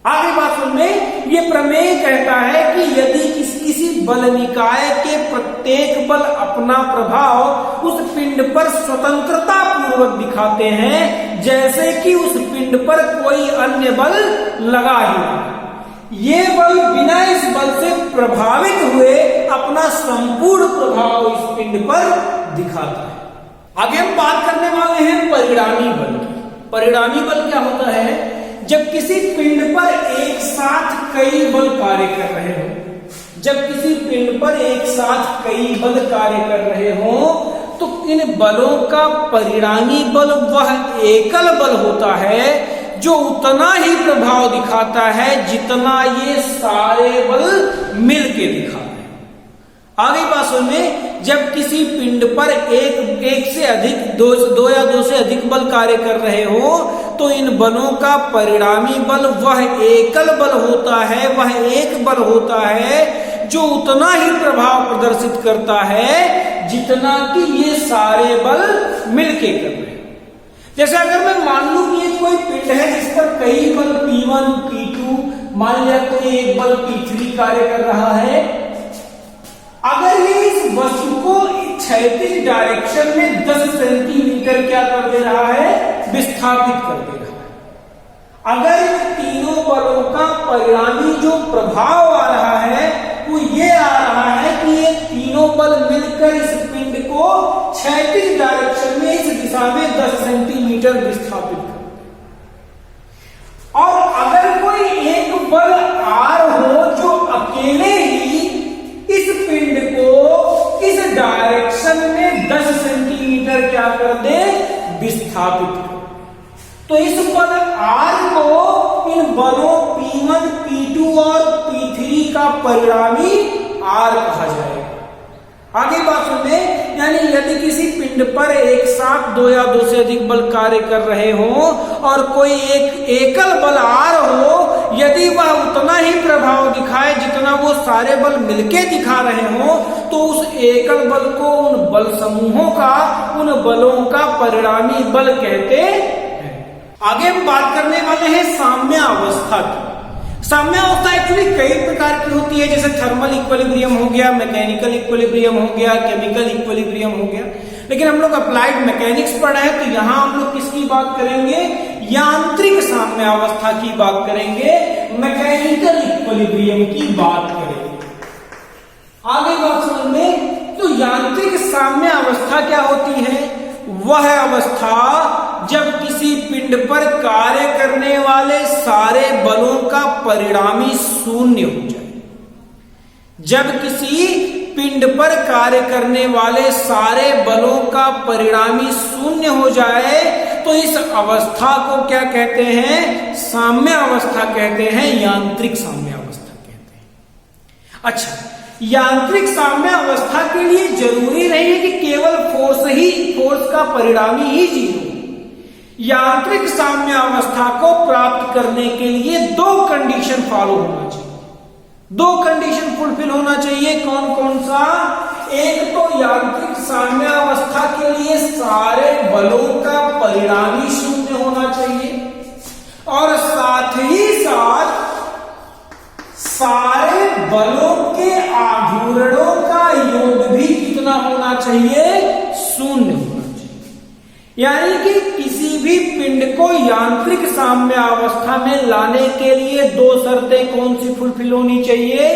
आगे बात सुनिए, ये प्रमेय कहता है कि यदि किसी बल निकाय के प्रत्येक बल अपना प्रभाव उस पिंड पर स्वतंत्रता पूर्वक दिखाते हैं, जैसे कि उस पिंड पर कोई अन्य बल लगा ही नहीं, ये बल बिना इस बल से प्रभावित हुए अपना संपूर्ण प्रभाव इस पिंड पर दिखाता है। आगे हम बात करने वाले हैं परिणामी बल की। परिणामी बल क्या होता है? जब किसी पिंड पर एक साथ कई बल कार्य कर रहे हो, जब किसी पिंड पर एक साथ कई बल कार्य कर रहे हो, तो इन बलों का परिणामी बल वह एकल बल होता है जो उतना ही प्रभाव दिखाता है जितना ये सारे बल मिलके दिखाते हैं। आगे बात सुनिए, जब किसी पिंड पर एक से अधिक दो या दो से अधिक बल कार्य कर रहे हो, तो इन बलों का परिणामी बल वह एकल बल होता है, वह एक बल होता है जो उतना ही प्रभाव प्रदर्शित करता है जितना कि ये सारे बल मिलके कर रहे हैं। जैसे अगर मैं मान लूं कि कोई पिंड है जिस पर कई बल P1, P2, मान लिया कोई एक बल P3 कार्य कर रहा है, अगर ये इस वस्तु को क्षैतिज डायरेक्शन में 10 सेंटीमीटर क्या कर दे रहा है? विस्थापित कर दे रहा है। अगर इन तीनों बलों का परिणामी जो प्रभाव आ रहा है वो ये आ रहा है कि ये तीनों बल मिलकर इस पिंड को क्षैतिज डायरेक्शन में इस दिशा में 10 सेंटीमीटर विस्थापित कर दे, और अगर कोई एक बल R हो जो अकेले ही इस पिंड को इस डायरेक्शन में 10 सेंटीमीटर क्या कर दे? विस्थापित कर, तो इस बल R को इन बलों P1, P2 और P3 का परिणामी R कहा जाएगा। आगे बात सुनिए, यानी यदि किसी पिंड पर एक साथ दो या दो से अधिक बल कार्य कर रहे हो और कोई एक एकल बल R हो, यदि वह उतना ही प्रभाव दिखाए जितना वो सारे बल मिलके दिखा रहे हो, तो उस एकल बल को उन बल समूहों का, उन बलों का परिणामी बल कहते हैं। आगे हम बात करने वाले हैं साम्य अवस्था की। साम्य अवस्था एक्चुअली कई प्रकार की होती है, जैसे थर्मल इक्विलिब्रियम हो गया, मैकेनिकल इक्विलिब्रियम हो गया, केमिकल इक्विलिब्रियम हो गया। लेकिन हम लोग अप्लाइड मैकेनिक्स पढ़ा है, तो यहां हम लोग किसकी बात करेंगे? यांत्रिक साम्य अवस्था की बात करेंगे, मैकेनिकल इक्विलिब्रियम की बात करेंगे। आगे बात समझ में, तो यांत्रिक साम्य अवस्था क्या होती है? वह अवस्था जब किसी पिंड पर कार्य करने वाले सारे बलों का परिणामी शून्य हो जाए। जब किसी पिंड पर कार्य करने वाले सारे बलों का परिणामी शून्य हो जाए, तो इस अवस्था को क्या कहते हैं? साम्य अवस्था कहते हैं, यांत्रिक साम्य अवस्था कहते हैं। अच्छा, यांत्रिक साम्य अवस्था के लिए जरूरी नहीं है कि केवल फोर्स का परिणामी ही जीरो। यांत्रिक साम्य अवस्था को प्राप्त करने के लिए दो कंडीशन फॉलो होना चाहिए, दो कंडीशन फुलफिल होना चाहिए। कौन कौन सा? एक तो यांत्रिक साम्य अवस्था के लिए सारे बलों का परिणामी शून्य होना चाहिए, और साथ ही साथ सारे बलों के आघूर्णों का योग भी कितना होना चाहिए? शून्य होना चाहिए। यानी कि किसी भी पिंड को यांत्रिक साम्य अवस्था में लाने के लिए दो शर्तें कौन सी फुलफिल होनी चाहिए?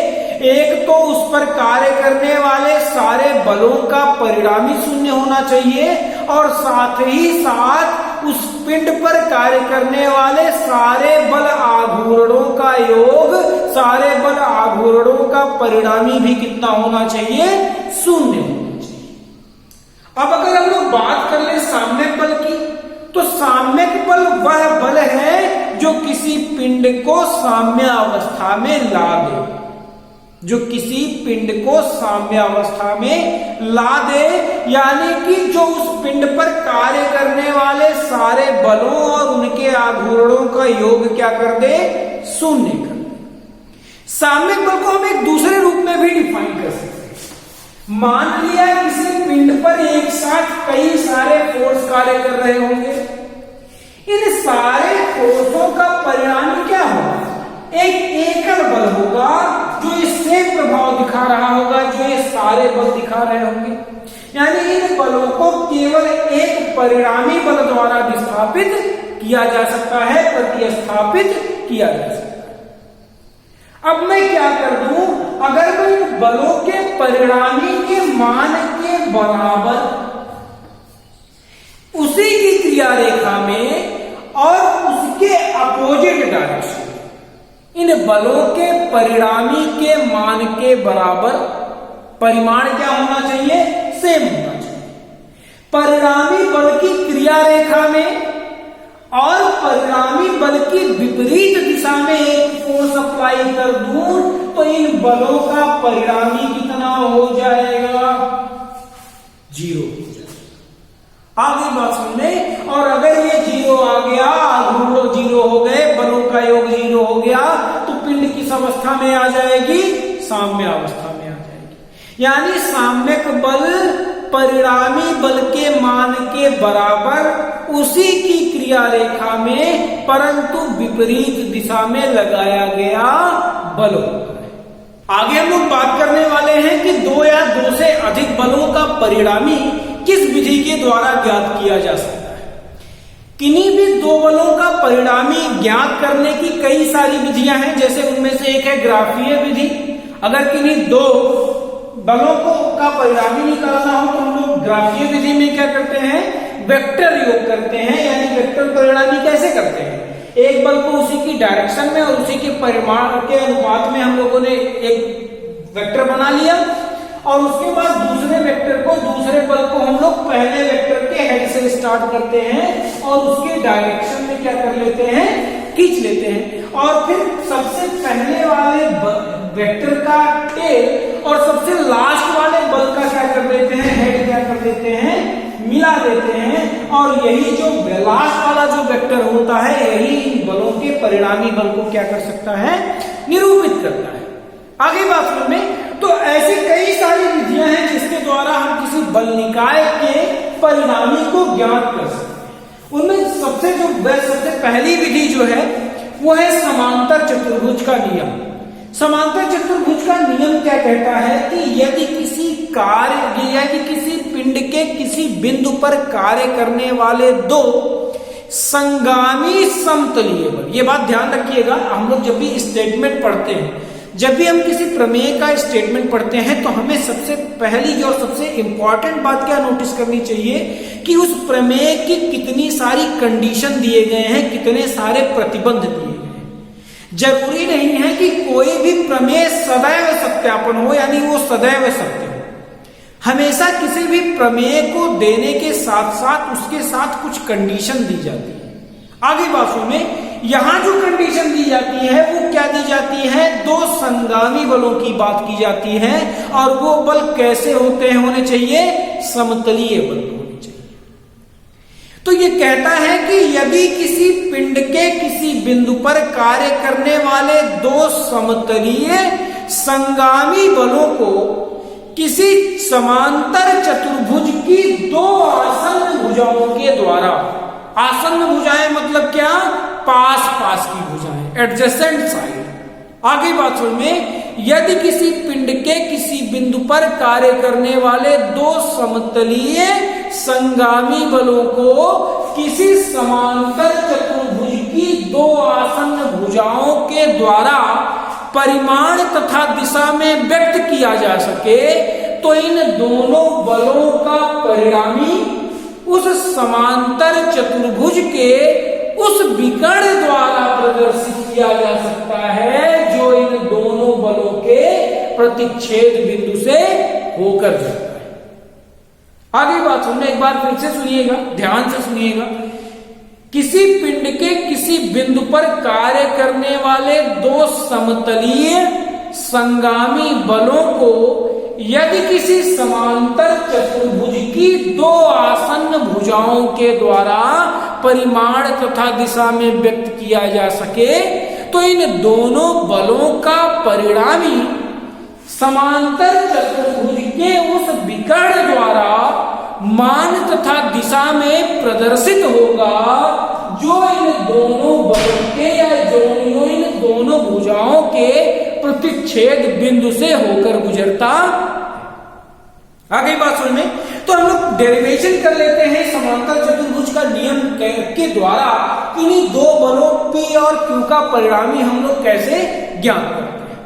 एक तो उस पर कार्य करने वाले सारे बलों का परिणामी शून्य होना चाहिए, और साथ ही साथ उस पिंड पर कार्य करने वाले सारे बल आघूर्णों का योग, सारे बल आघूर्णों का परिणामी भी कितना होना चाहिए? शून्य होना चाहिए। अब अगर हम लोग बात कर ले साम्यक बल की, तो साम्यक बल वह बल है जो किसी पिंड को साम्य अवस्था में ला दे, जो किसी पिंड को साम्य अवस्था में ला दे, यानी कि जो उस पिंड पर कार्य करने वाले सारे बलों और उनके आघूर्णों का योग क्या कर दे? शून्य कर दे। साम्यक बल को हम एक दूसरे रूप में भी डिफाइन कर सकते हैं। मान लिया किसी पिंड पर एक साथ कई सारे फोर्स कार्य कर रहे होंगे, इन सारे फोर्सों का परिणाम क्या होगा? एक एकल बल होगा जो इससे प्रभाव दिखा रहा होगा, जो ये सारे बल दिखा रहे होंगे। यानी इन बलों को केवल एक परिणामी बल द्वारा विस्थापित किया जा सकता है, प्रतिस्थापित किया जा सकता है। अब मैं क्या कर दूं, अगर मैं इन बलों के परिणामी के मान के बराबर उसी की क्रिया रेखा में और उसके अपोजिट डायरेक्शन, इन बलों के परिणामी के मान के बराबर परिमाण क्या होना चाहिए? सेम होना चाहिए। परिणामी बल की क्रिया रेखा में और परिणामी बल की विपरीत दिशा में एक फोर्स अप्लाई कर दूं तो इन बलों का परिणामी कितना हो जाएगा? 0 हो जाएगा। आगे बात सुनने, और अगर ये 0 आ गया, घूम लोग 0 हो गए, बलों का योग 0 हो गया, तो पिंड किस अवस्था में आ जाएगी? साम्य अवस्था में आ जाएगी। यानी साम्यक बल परिणामी बल के मान के बराबर उसी की क्रिया रेखा में परंतु विपरीत दिशा में लगाया गया बल होता है। आगे हम लोग बात करने वाले हैं कि 2 या 2 से अधिक बलों का परिणामी किस विधि के द्वारा ज्ञात किया जा सकता है। किन्हीं भी 2 बलों का परिणामी ज्ञात करने की कई सारी विधियां हैं, जैसे उनमें से एक है ग्राफीय विधि। अगर किन्हीं 2 बलों को का परिणामी निकालना हो तो हम लोग ग्राफीय विधि में क्या करते हैं? वेक्टर योग करते हैं। यानी वेक्टर परिणामी कैसे करते हैं? एक बल को उसी की डायरेक्शन में और उसी के परिमाण के अनुपात में हम लोगों ने एक वेक्टर बना लिया, और उसके बाद दूसरे वेक्टर को, दूसरे बल को हम लोग पहले वेक्टर के हेड से स्टार्ट करते हैं और उसके डायरेक्शन में क्या कर लेते हैं? खींच लेते हैं। और फिर सबसे पहले वाले वेक्टर का टेल और सबसे लास्ट वाले बल का क्या कर देते हैं? हेड क्या कर देते हैं? मिला देते हैं। और यही जो लास्ट वाला जो वेक्टर होता है, यही इन बलों के परिणामी बल को क्या कर सकता है? निरूपित करता है। आगे बात में तो ऐसी कई सारी विधियां हैं जिसके द्वारा हम किसी बल निकाय के परिणामी को ज्ञात कर सकते हैं। उनमें सबसे पहली विधि जो है वो है समांतर चतुर्भुज का नियम। समांतर चतुर्भुज का नियम क्या कहता है कि यदि किसी कार्य या कि किसी पिंड के किसी बिंदु पर कार्य करने वाले 2 संगामी समतलीय बल, ये बात ध्यान रखिएगा, हम लोग जब भी स्टेटमेंट पढ़ते हैं, जब भी हम किसी प्रमेय का स्टेटमेंट पढ़ते हैं तो हमें सबसे पहली और सबसे इंपॉर्टेंट बात क्या नोटिस करनी चाहिए कि उस प्रमेय की कितनी सारी कंडीशन दिए गए हैं, कितने सारे प्रतिबंध दिए गए हैं। जरूरी नहीं है कि कोई भी प्रमेय सदैव सत्यापन हो, यानी वो सदैव सत्य हो। हमेशा किसी भी प्रमेय को देने के साथ साथ उसके साथ कुछ कंडीशन दी जाती है। आगे बातों में यहां जो कंडीशन दी जाती है वो क्या दी जाती है? 2 संगामी बलों की बात की जाती है, और वो बल कैसे होने चाहिए? समतलीय बल होने चाहिए। तो ये कहता है कि यदि किसी पिंड के किसी बिंदु पर कार्य करने वाले 2 समतलीय संगामी बलों को किसी समांतर चतुर्भुज की 2 आसन्न भुजाओं के द्वारा, आसन्न भुजाएं मतलब क्या? पास पास की भुजाएं, एडजेसेंट साइड। आगे बात में यदि किसी पिंड के किसी बिंदु पर कार्य करने वाले 2 समतलीय संगामी बलों को किसी समांतर चतुर्भुज की 2 आसन्न भुजाओं के द्वारा परिमाण तथा दिशा में व्यक्त किया जा सके, तो इन दोनों बलों का परिणामी उस समांतर चतुर्भुज के उस विकर्ण द्वारा प्रदर्शित किया जा सकता है जो इन दोनों बलों के प्रतिच्छेद बिंदु से होकर जाता है। आगे बात सुनने एक बार फिर से सुनिएगा, ध्यान से सुनिएगा। किसी पिंड के किसी बिंदु पर कार्य करने वाले 2 समतलीय संगामी बलों को यदि किसी समांतर चतुर्भुज की 2 आसन्न भुजाओं के द्वारा परिमाण तथा दिशा में व्यक्त किया जा सके, तो इन दोनों बलों का परिणामी समांतर चतुर्भुज के उस तथा दिशा में प्रदर्शित होगा, जो इन दोनों बलों के या इन दोनों भुजाओं के प्रतिच्छेद बिंदु से होकर गुजरता। आ गई बात समझ में? तो हम लोग डेरिवेशन कर लेते हैं समांतर चतुर्भुज का नियम के द्वारा, इन्हीं दो बलों P और Q का परिणामी हम लोग कैसे ज्ञात करते हैं।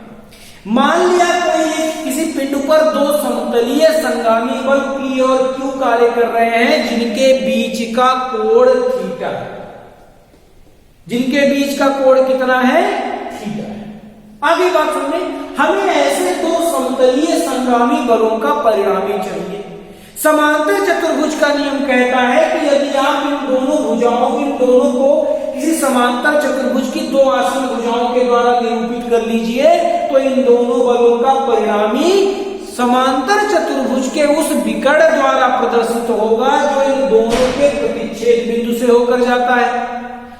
मान लिया कोई किसी पिंड पर दो समतलीय संगामी बल P और Q कार्य कर रहे हैं, जिनके बीच का कोण थीटा है। जिनके बीच का कोण कितना है? थीटा है। आगे बात सुनिए, हमें ऐसे दो समतलीय संगामी बलों का परिणामी चाहिए। समांतर चतुर्भुज का नियम कहता है कि यदि आप इन दोनों भुजाओं, इन दोनों को किसी समांतर चतुर्भुज की दो आसन्न भुजाओं के द्वारा निरूपित कर लीजिए, तो इन दोनों बलों का परिणामी समांतर चतुर्भुज के उस विकर्ण द्वारा प्रदर्शित होगा, जो इन दोनों के प्रतिच्छेद बिंदु से होकर जाता है।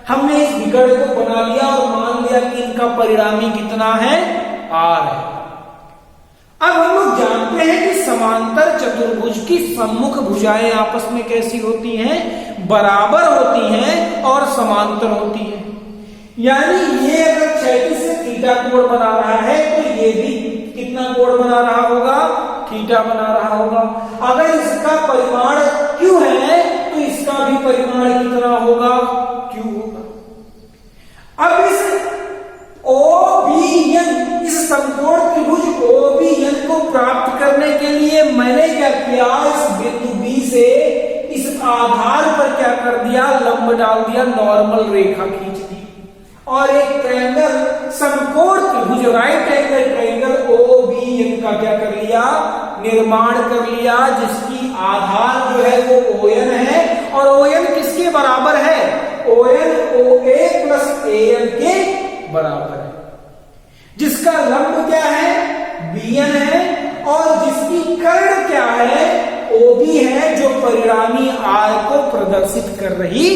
हमने इस विकर्ण को बना लिया और मान लिया कि इनका परिणामी कितना है? R है। अब हम लोग जानते हैं कि समांतर चतुर्भुज की सम्मुख भुजाएं आपस में कैसी होती हैं? बराबर होती हैं और समांतर होती हैं। यानी ये अगर क्षैतिज से थीटा कोण बना रहा है, तो ये भी कितना कोण बना रहा होगा? थीटा बना रहा होगा। अगर इसका परिमाण Q है, तो इसका भी परिमाण कितना होगा? Q होगा। अब इस OBN, इस समकोण त्रिभुज OBN को प्राप्त करने के लिए मैंने क्या किया? इस बिंदु B से इस आधार पर क्या कर दिया? लंब डाल दिया, नॉर्मल रेखा खींच दी और एक ट्रायंगल समकोण त्रिभुज राइट एंगल ट्रायंगल OBN का क्या कर लिया? निर्माण कर लिया, जिसकी आधार जो है वो ON है और ON किसके बराबर है? ON OA प्लस AN के बराबर है। जिसका लंब क्या है? BN है और जिसकी कर्ण क्या है? OB है, जो परिणामी R को प्रदर्शित कर रही।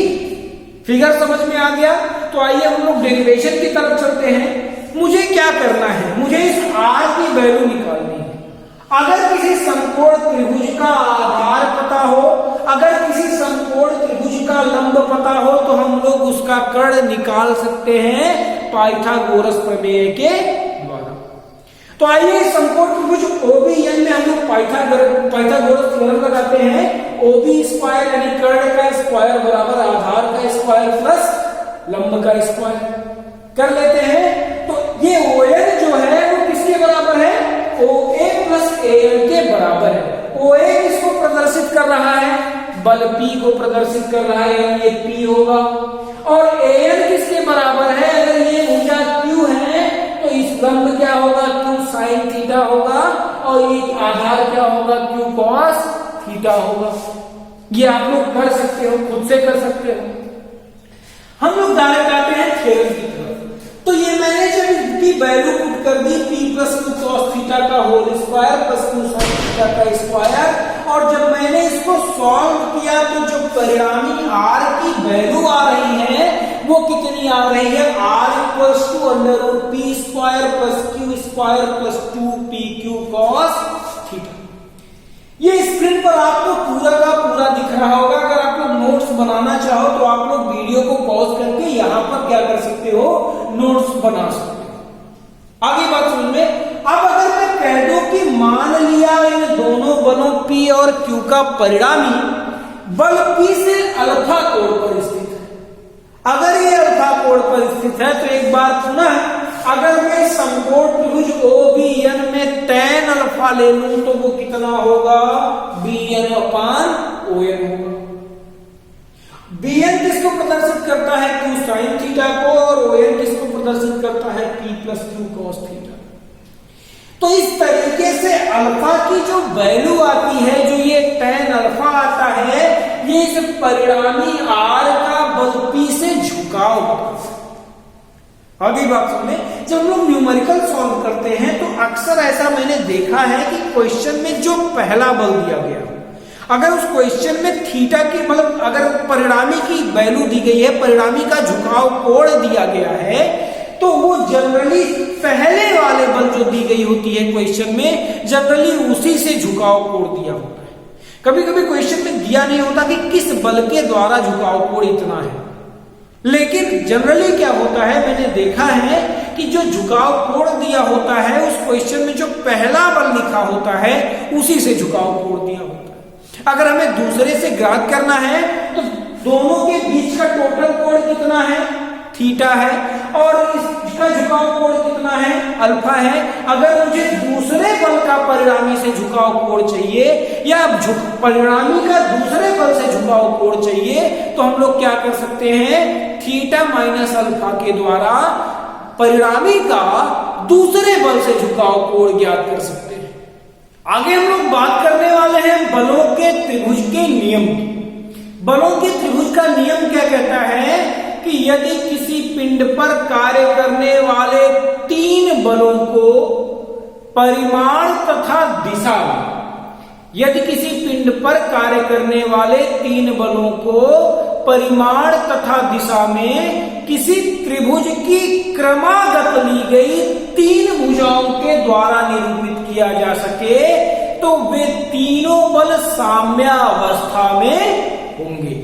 फिगर समझ में आ गया? तो आइए हम लोग डेरिवेशन की तरफ चलते हैं। मुझे क्या करना है? मुझे इस R की वैल्यू निकालनी है। अगर किसी समकोण त्रिभुज का आधार पता हो, अगर किसी समकोण त्रिभुज का लंब पता हो, तो हम लोग उसका कर्ण निकाल सकते हैं पाइथागोरस प्रमेय के द्वारा। तो आइए समकोण त्रिभुज OBN में हम लोग पाइथागोरस थ्योरम लगाते हैं। OB स्क्वायर यानी कर्ण का स्क्वायर बराबर आधार का स्क्वायर प्लस लंब का स्क्वायर कर लेते हैं। तो ये ON जो है वो किसके बराबर है? OA प्लस AN के बराबर है। OA किसको प्रदर्शित कर रहा है? बल P को प्रदर्शित कर रहा है, यानी ये P होगा। और AN किसके बराबर है? अगर ये भुजा Q है, तो इस लंब क्या होगा? Q sin थीटा होगा और ये आधार क्या होगा? Q cos थीटा होगा। ये आप लोग कर सकते हो, खुद से कर सकते हो। हम लोग डायरेक्ट आते हैं थ्योरम की तरफ। तो ये मैंने जब इसकी वैल्यू पुट कर दी, P plus Q cos theta का whole square plus Q sin theta का स्क्वायर, और जब मैंने इसको सॉल्व किया तो जो परिणामी R की वैल्यू आ रही है वो कितनी आ रही है? R equals to under root P square plus Q square plus 2PQ cos theta. ये स्क्रीन पर आपको पूरा का पूरा दिख रहा होगा। अगर आप लोग नोट्स बनाना चाहो तो आप लोग वीडियो को पॉज करके यहां पर क्या कर सकते हो? नोट्स बना सकते हो। आगे बात सुन में। अब अगर मैं कह दूं कि मान लिया इन दोनों बलों P और Q का परिणामी बल P से अल्फा कोण पर स्थित है। अगर ये अल्फा कोण पर स्थित है तो एक बार पुनः अगर मैं समकोण त्रिभुज OBN में tan अल्फा ले लूं तो वो कितना होगा? BN अपान ON होगा। BN किसको प्रदर्शित करता है? Q sin थीटा को, और ON किसको प्रदर्शित करता है? P plus Q cos theta. तो इस तरीके से अल्फा की जो वैल्यू आती है, जो ये tan अल्फा आता है, ये इस परिणामी R का बल P से झुकाव होता है। अगली बात सुनिए, जब हम लोग न्यूमेरिकल सॉल्व करते हैं तो अक्सर ऐसा मैंने देखा है कि क्वेश्चन में जो पहला बल दिया गया, अगर उस क्वेश्चन में थीटा की मतलब अगर परिणामी की वैल्यू दी गई है, परिणामी का झुकाव कोण दिया गया है, तो वो जनरली पहले वाले बल जो दी गई होती है क्वेश्चन में, जनरली उसी से झुकाव कोण दिया होता है। कभी कभी क्वेश्चन में दिया नहीं होता कि किस बल के द्वारा झुकाव कोण इतना है, लेकिन जनरली क्या होता है, मैंने देखा है कि जो झुकाव कोण दिया होता है उस क्वेश्चन में जो पहला बल लिखा होता है उसी से झुकाव कोण दिया होता है। अगर हमें दूसरे से ज्ञात करना है तो दोनों के बीच का टोटल कोण कितना है, थीटा है, और इसका झुकाव कोण कितना है, अल्फा है। अगर मुझे दूसरे बल का परिणामी से झुकाव कोण चाहिए या परिणामी का दूसरे बल से झुकाव कोण चाहिए तो हम लोग क्या कर सकते हैं, थीटा माइनस अल्फा के द्वारा परिणामी का दूसरे बल से झुकाव कोण ज्ञात कर सकते हैं। आगे हम लोग बात करने वाले हैं बलों के त्रिभुज के नियम की। बलों के त्रिभुज का नियम क्या कहता है कि यदि किसी पिंड पर कार्य करने वाले 3 बलों को परिमाण तथा दिशा में, यदि किसी पिंड पर कार्य करने वाले 3 बलों को परिमाण तथा दिशा में किसी त्रिभुज की क्रमागत ली गई 3 भुजाओं के द्वारा निरूपित किया जा सके तो वे तीनों बल साम्यावस्था में होंगे।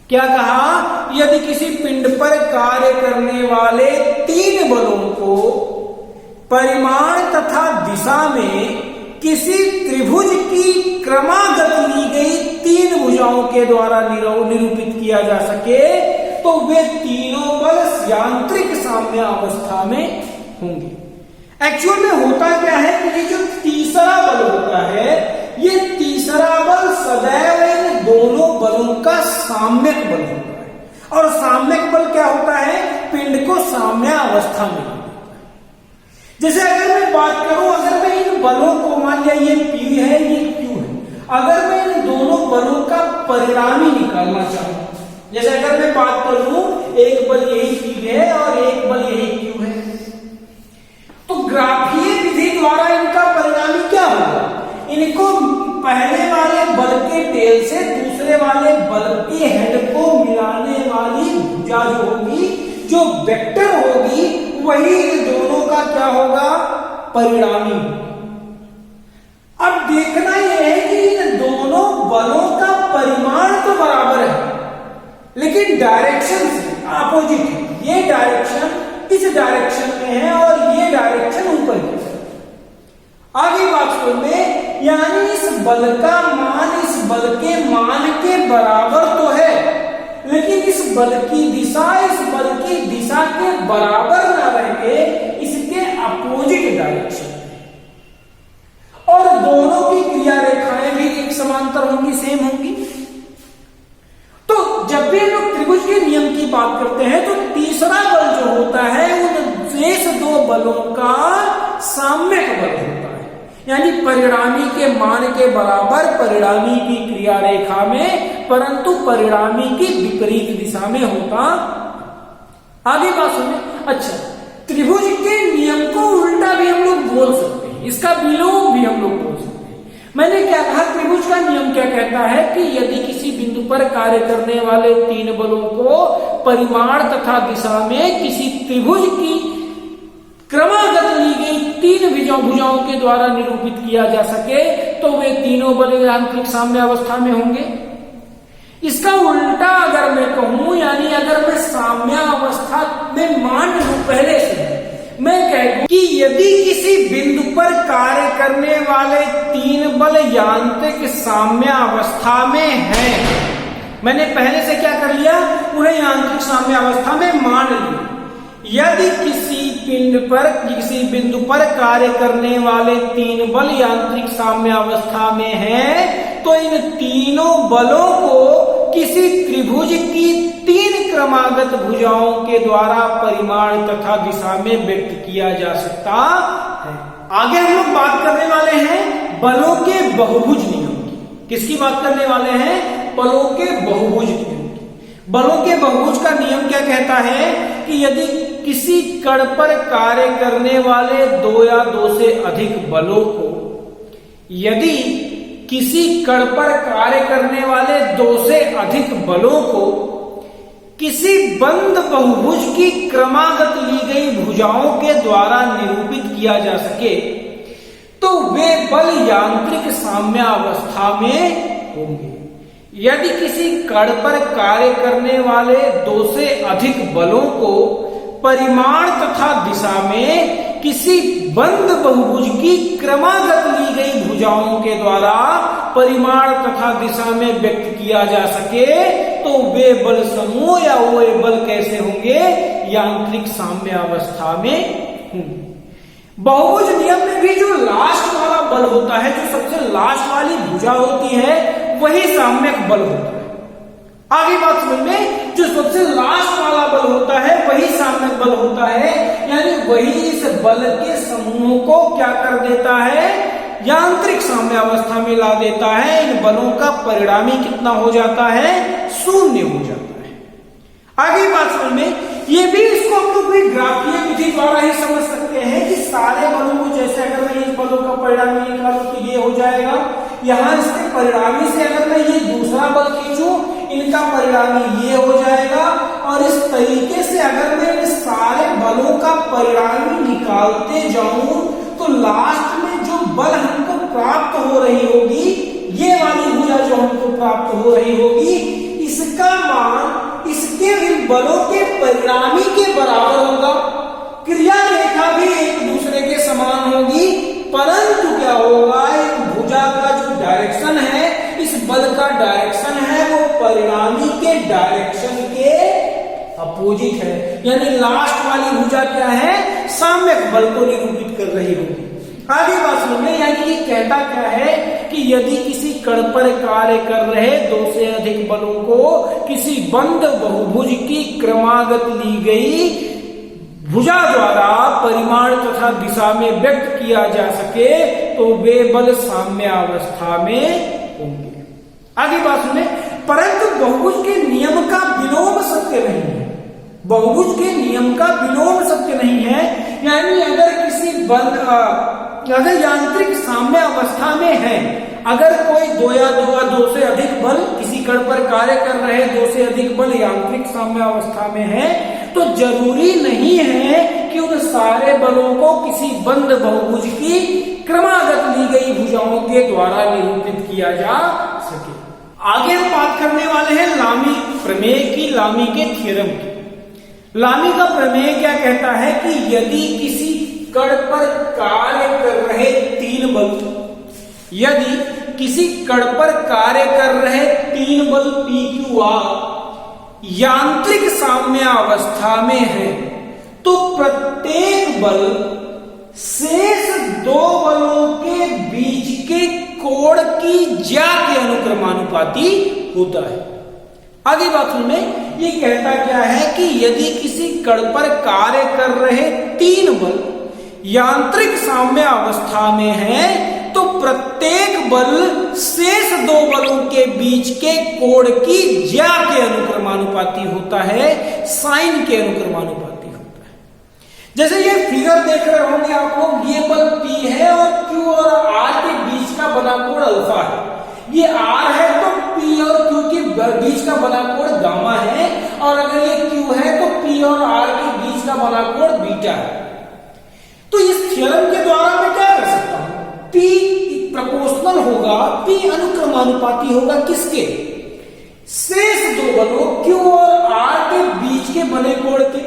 क्या कहा, यदि किसी पिंड पर कार्य करने वाले 3 बलों को परिमाण तथा दिशा में किसी त्रिभुज की क्रमागत ली गई 3 भुजाओं के द्वारा निरूपित किया जा सके तो वे तीनों बल यांत्रिक साम्यावस्था में होंगे। एक्चुअल में होता क्या है कि ये जो तीसरा बल होता है, ये तीसरा बल सदैव इन दोनों बलों का साम्यक बल होता है। और साम्यक बल क्या होता है, पिंड को साम्यावस्था में। जैसे अगर मैं बात करूं, अगर मैं इन बलों को, मान लिया ये P है, ये Q है, अगर मैं इन दोनों बलों का परिणामी निकालना चाहूं, जैसे अगर मैं बात करूं एक बल यही P है और एक बल यही Q है, तो ग्राफीय विधि द्वारा इनका परिणामी क्या होगा, इनको पहले वाले बल के टेल से दूसरे वाले बल के हेड को मिलाने वाली भुजा जो होगी, जो वेक्टर होगी, वही इन दोनों का क्या होगा, परिणामी। अब देखना यह है कि इन दोनों बलों का परिमाण तो बराबर है लेकिन डायरेक्शन अपोजिट है। ये डायरेक्शन इस डायरेक्शन में है और ये डायरेक्शन ऊपर की है। आगे बात में, यानी इस बल का मान इस बल के मान के बराबर तो है लेकिन इस बल की दिशा इस बल की दिशा के बराबर ना रह के इसके अपोजिट डायरेक्शन में, और दोनों की क्रिया रेखाएं भी एक समांतर होंगी, सेम होंगी। तो जब भी हम लोग त्रिभुज के नियम की बात करते हैं तो तीसरा बल जो होता है उन शेष 2 बलों का साम्यक बल होता है, यानी परिणामी के मान के बराबर परिणामी की क्रिया रेखा में, परंतु परिणामी की विपरीत दिशा में होता। आगे बात सुनिए। अच्छा, त्रिभुज के नियम को उल्टा भी हम लोग बोल सकते हैं, इसका विलोम भी हम लोग बोल सकते हैं। मैंने क्या कहा, त्रिभुज का नियम क्या कहता है कि यदि किसी बिंदु पर कार्य करने वाले 3 बलों को परिमाण तथा दिशा में किसी त्रिभुज की क्रमागत ली गई 3 भुजाओं के द्वारा निरूपित किया जा सके तो वे तीनों बल यांत्रिक साम्यावस्था में होंगे। इसका उल्टा अगर मैं कहूं, यानी अगर मैं साम्यावस्था में मान लूं, पहले से मैं कह दूं कि यदि किसी बिंदु पर कार्य करने वाले 3 बल यांत्रिक साम्यावस्था में हैं, मैंने पहले से क्या कर लिया, उन्हें यांत्रिक साम्यावस्था में मान लिया। यदि किसी पिंड पर किसी बिंदु पर कार्य करने वाले 3 बल यांत्रिक साम्यावस्था में हैं तो इन तीनों बलों को किसी त्रिभुज की 3 क्रमागत भुजाओं के द्वारा परिमाण तथा दिशा में व्यक्त किया जा सकता है। आगे हम लोग बात करने वाले हैं बलों के बहुभुज नियम की। किसकी बात करने वाले हैं, बलों के बहुभुज नियम की। बलों के बहुभुज का नियम क्या कहता है कि यदि किसी कण पर कार्य करने वाले 2 या 2 से अधिक बलों को, यदि किसी कण पर कार्य करने वाले 2 से अधिक बलों को किसी बंद बहुभुज की क्रमागत ली गई भुजाओं के द्वारा निरूपित किया जा सके तो वे बल यांत्रिक यांत्रिक साम्यावस्था में होंगे। यदि किसी कण पर कार्य करने वाले दो से अधिक बलों को परिमाण तथा दिशा में किसी बंद बहुभुज की क्रमागत ली गई भुजाओं के द्वारा परिमाण तथा दिशा में व्यक्त किया जा सके तो वे बल समूह या वे बल कैसे होंगे? यांत्रिक साम्यावस्था में होंगे। बहुभुज नियम में भी जो लास्ट वाला बल होता है, जो सबसे लास्ट वाली भुजा होती है, वही साम्यक बल होता है। आगे बात समझ में, जो सबसे लास्ट वाला बल होता है वही साम्यक बल होता है, यानी वही इस बल के समूह को क्या कर देता है? यांत्रिक साम्यावस्था में ला देता है। इन बलों का परिणामी कितना हो जाता है? शून्य हो जाता है। आगे बात समझ में, ये भी इसको हम लोग ग्राफीय विधि द्वारा ही समझ सकते हैं कि सारे बलों को, जैसे अगर मैं इस बलों का परिणामी निकालूं तो ये हो जाएगा, यहां इसके परिणामी से अगर मैं ये दूसरा बल खींचूं, इनका परिणामी ये हो जाएगा, और इस तरीके से अगर मैं इन सारे बलों का परिणामी निकालते जाऊं तो लास्ट में जो बल हमको प्राप्त हो रही होगी, ये वाली भुजा जो हमको प्राप्त हो रही होगी, इसका मान इसके इन बलों के परिणामी के बराबर होगा। क्रिया रेखा भी एक दूसरे के समान होगी, परंतु क्या होगा? एक भुजा का जो डायरेक्शन है, इस बल का डायरेक्शन है, वो परिणामी के डायरेक्शन के अपोजिट है। यानी लास्ट वाली भुजा क्या है? साम्यक बल को निरूपित कर रही होगी। आगे बात सुनिए, यानी ये कहता क्या है कि यदि किसी कण पर कार्य कर रहे दो से अधिक बलों को किसी बंद बहुभुज की क्रमागत ली गई भुजा द्वारा परिमाण तथा दिशा में व्यक्त किया जा सके तो वे बल साम्यावस्था में होंगे। आगे बात सुने, परंतु बहुभुज के नियम का विलोम सत्य नहीं है। बहुभुज के नियम का विलोम सत्य नहीं है, यानी अगर यांत्रिक साम्यावस्था में है, अगर कोई दो से अधिक बल किसी कण पर कार्य कर रहे, दो से अधिक बल यांत्रिक साम्यावस्था में है, तो जरूरी नहीं है कि उन सारे बलों को किसी बंद बहुभुज की क्रमागत ली गई भुजाओं के द्वारा निरूपित किया जा सके। आगे हम बात करने वाले हैं लामी प्रमेय की, लामी के थ्योरम की। लामी का प्रमेय क्या कहता है कि यदि किसी कण पर कार्य कर रहे तीन बल, यदि किसी कण पर कार्य कर रहे तीन बल P, Q, R यांत्रिक साम्यावस्था में है, तो प्रत्येक बल शेष दो बलों के बीच के कोण की ज्या के अनुक्रमानुपाती होता है। आगे बात में ये कहता क्या है कि यदि किसी कण पर कार्य कर रहे तीन बल यांत्रिक साम्यावस्था में है, तो प्रत्येक बल शेष दो बलों के बीच के कोण की ज्या के अनुक्रमानुपाती होता है, साइन के अनुक्रमानुपाती होता है। जैसे ये फिगर देख रहे होंगे आप लोग, ये बल P है और Q और R के बीच का बना कोण अल्फा है। ये R है तो P और Q के बीच का बना कोण गामा है, और अगर ये Q है तो P और R के बीच का बना कोण बीटा है। तो इस थ्योरम के द्वारा मैं क्या कर सकता हूं? P प्रोपोर्शनल होगा, P अनुक्रमानुपाती होगा किसके? शेष दो बलों Q और R के बीच के बने कोण के,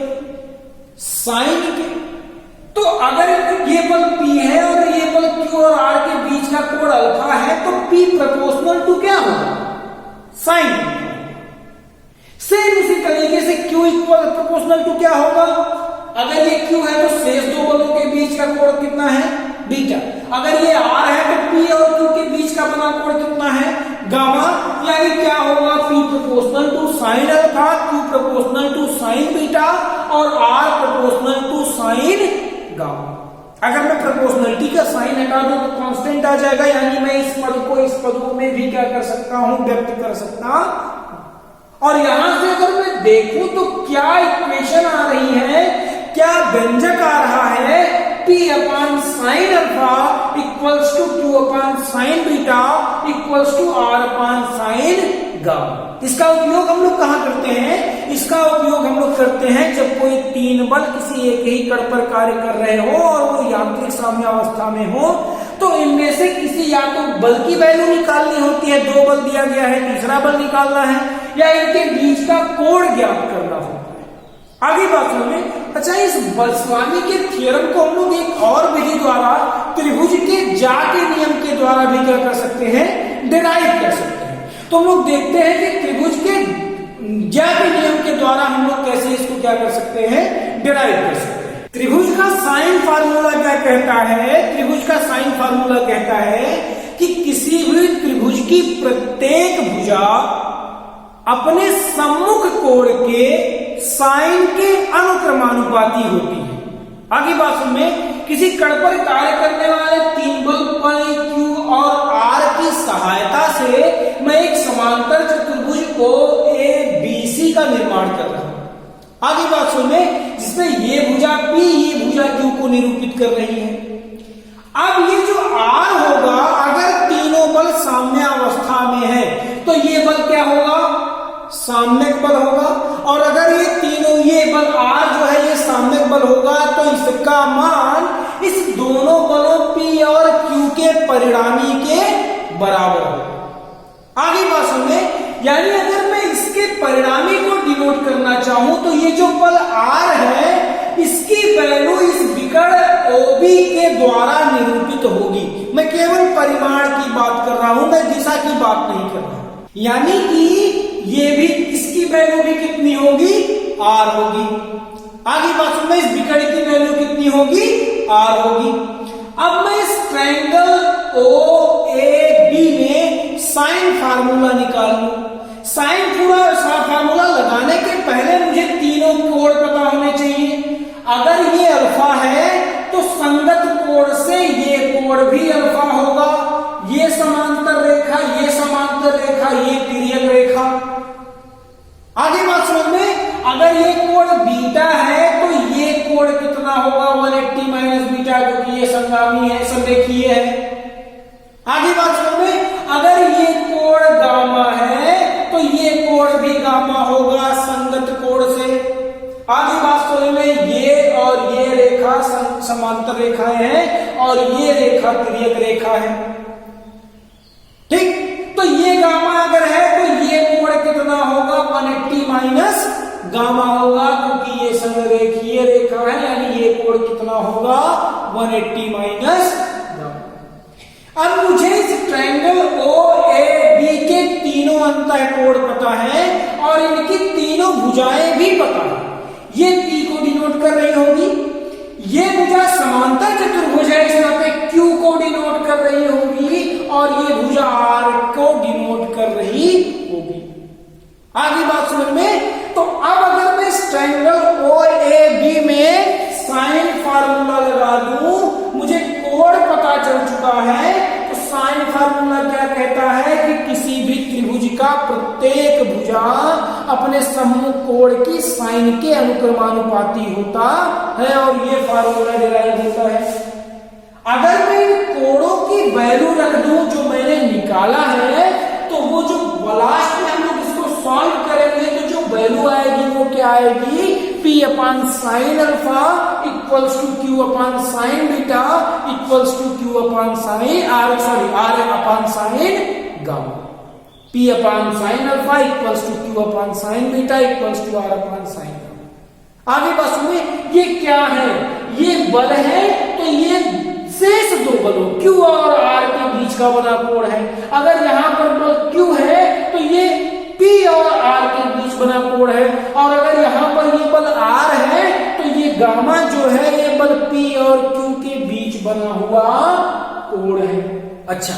साइन के। तो अगर ये बल P है और ये बल Q और R के बीच का कोण अल्फा है, तो P प्रोपोर्शनल टू क्या होगा? साइन। सेम उसी तरीके से Q इक्वल प्रोपोर्शनल टू क्या होगा? अगर ये Q है तो शेष दो बलों के बीच का कोण कितना है? बीटा। अगर ये R है तो P और Q के बीच का बना कोण कितना है? गामा। यानी क्या होगा? P proportional to sine alpha, Q proportional to sine beta और R proportional to sine gamma. अगर मैं प्रोपोर्शनलिटी का साइन हटा दूं तो कांस्टेंट आ जाएगा, यानी मैं इस पद को इस पद में भी क्या कर सकता हूं? व्यक्त कर सकता। और यहां से अगर मैं देखूं तो क्या इक्वेशन आ रही है, क्या व्यंजक आ रहा है? P upon sine alpha equals to Q upon sine beta equals to R upon sine gamma. इसका उपयोग हम लोग कहां करते हैं? इसका उपयोग हम लोग करते हैं जब कोई तीन बल किसी एक ही कण पर कार्य कर रहे हो और वो यांत्रिक साम्यावस्था में हो, तो इनमें से किसी या तो बल की वैल्यू निकालनी होती है, 2 बल दिया गया है, तीसरा बल निकालना है, या इनके बीच का कोण ज्ञात करना होता है। आगे बात सुनिए। अच्छा, इस बलस्वामी के थ्योरम को हम लोग एक और विधि द्वारा त्रिभुज के ज्या के नियम के द्वारा भी क्या कर सकते हैं, डिराइव कर सकते हैं। तो हम लोग देखते हैं कि त्रिभुज के ज्या के नियम के द्वारा हम लोग कैसे इसको क्या कर सकते हैं, डिराइव कर सकते हैं। त्रिभुज का साइन फार्मूला क्या कहता है, त्रिभुज का साइन फार्मूला कहता है कि किसी भी त्रिभुज की प्रत्येक भुजा अपने सम्मुख कोण के साइन के अनुक्रमानुपाती होती है। आगे बात सुनिए। किसी कण पर कार्य करने वाले 3 बल P, Q और R की सहायता से मैं एक समांतर चतुर्भुज OABC का निर्माण कर रहा हूं। आगे बात सुनिए, जिसमें ये भुजा P, ये भुजा Q को निरूपित कर रही है। अब ये जो R होगा, अगर तीनों बल साम्य अवस्था में है तो ये बल क्या होगा, साम्यक बल होगा। और अगर ये तीनों, ये बल R जो है ये साम्यक बल होगा तो इसका मान इस दोनों बलों P और Q के परिणामी के बराबर होगा। आगे बात सुनिए, यानी अगर मैं इसके परिणामी को डिनोट करना चाहूं तो ये जो बल R है इसकी वैल्यू इस विकर्ण OB के द्वारा निरूपित होगी। मैं केवल परिमाण की बात कर रहा हूं, मैं दिशा की बात नहीं कर रहा। यानी कि ये भी, इसकी वैल्यू भी कितनी होगी, R होगी। आगे बात सुनिए, इस विकर्ण की वैल्यू कितनी होगी, R होगी। अब मैं इस ट्रायंगल OAB में साइन फार्मूला निकालूं। साइन फार्मूला लगाने के पहले मुझे तीनों कोण पता होने चाहिए। अगर ये अल्फा है तो संगत कोण से ये कोण भी अल्फा होगा। ये समांतर रेखा, ये समांतर रेखा, ये तिर्यक रेखा। आगे बात समझ में, अगर ये कोण बीटा है तो ये कोण कितना होगा, 180 माइनस बीटा, क्योंकि ये संगामी है, संरेखीय है। आगे बात समझ में, अगर ये कोण गामा है तो ये कोण भी गामा होगा संगत कोण से। आगे बात समझ में, ये और ये रेखा समांतर रेखाएं हैं और ये रेखा तिर्यक रेखा है। ठीक, तो ये गामा अगर है तो ये कोण कितना होगा, 180 माइनस गामा होगा, क्योंकि ये संरेखीय रेखा है, यानी ये कोण कितना होगा, 180 माइनस गामा। अब मुझे इस ट्रायंगल OAB के तीनों अंतः कोण पता है और इनकी तीनों भुजाएं भी पता है। ये P को डिनोट कर रही होगी, ये भुजा समांतर चतुर्भुज है, इस पे Q को डिनोट कर रही होगी और ये भुजा R को डिनोट कर रही होगी। आगे बात समझ में, तो अब अगर मैं इस ट्रायंगल OAB में साइन फार्मूला लगा दूं, मुझे कोण पता चल चुका है। तो साइन फार्मूला क्या कहता है कि किसी भी त्रिभुज का प्रत्येक भुजा अपने सम्मुख कोण की साइन के अनुक्रमानुपाती होता है और ये फार्मूला डिराइव होता है। अगर मैं इन कोणों की वैल्यू रख दूं जो मैंने निकाला है, तो वो जो लास्ट में हम लोग इसको सॉल्व करेंगे तो जो वैल्यू आएगी वो क्या आएगी, P upon sine alpha equals to Q upon sine beta equals to Q upon sine R upon sine gamma. P upon sine alpha equals to Q upon sine beta equals to R upon sine gamma. आगे बात सुनिए, ये क्या है, ये बल है, तो ये शेष दो बलों Q और R के बीच का बना कोण है। अगर यहां पर बल Q है तो ये P और R के बीच बना कोण है, और अगर यहां पर ये बल R है तो ये गामा जो है ये बल P और Q के बीच बना हुआ कोण है। अच्छा,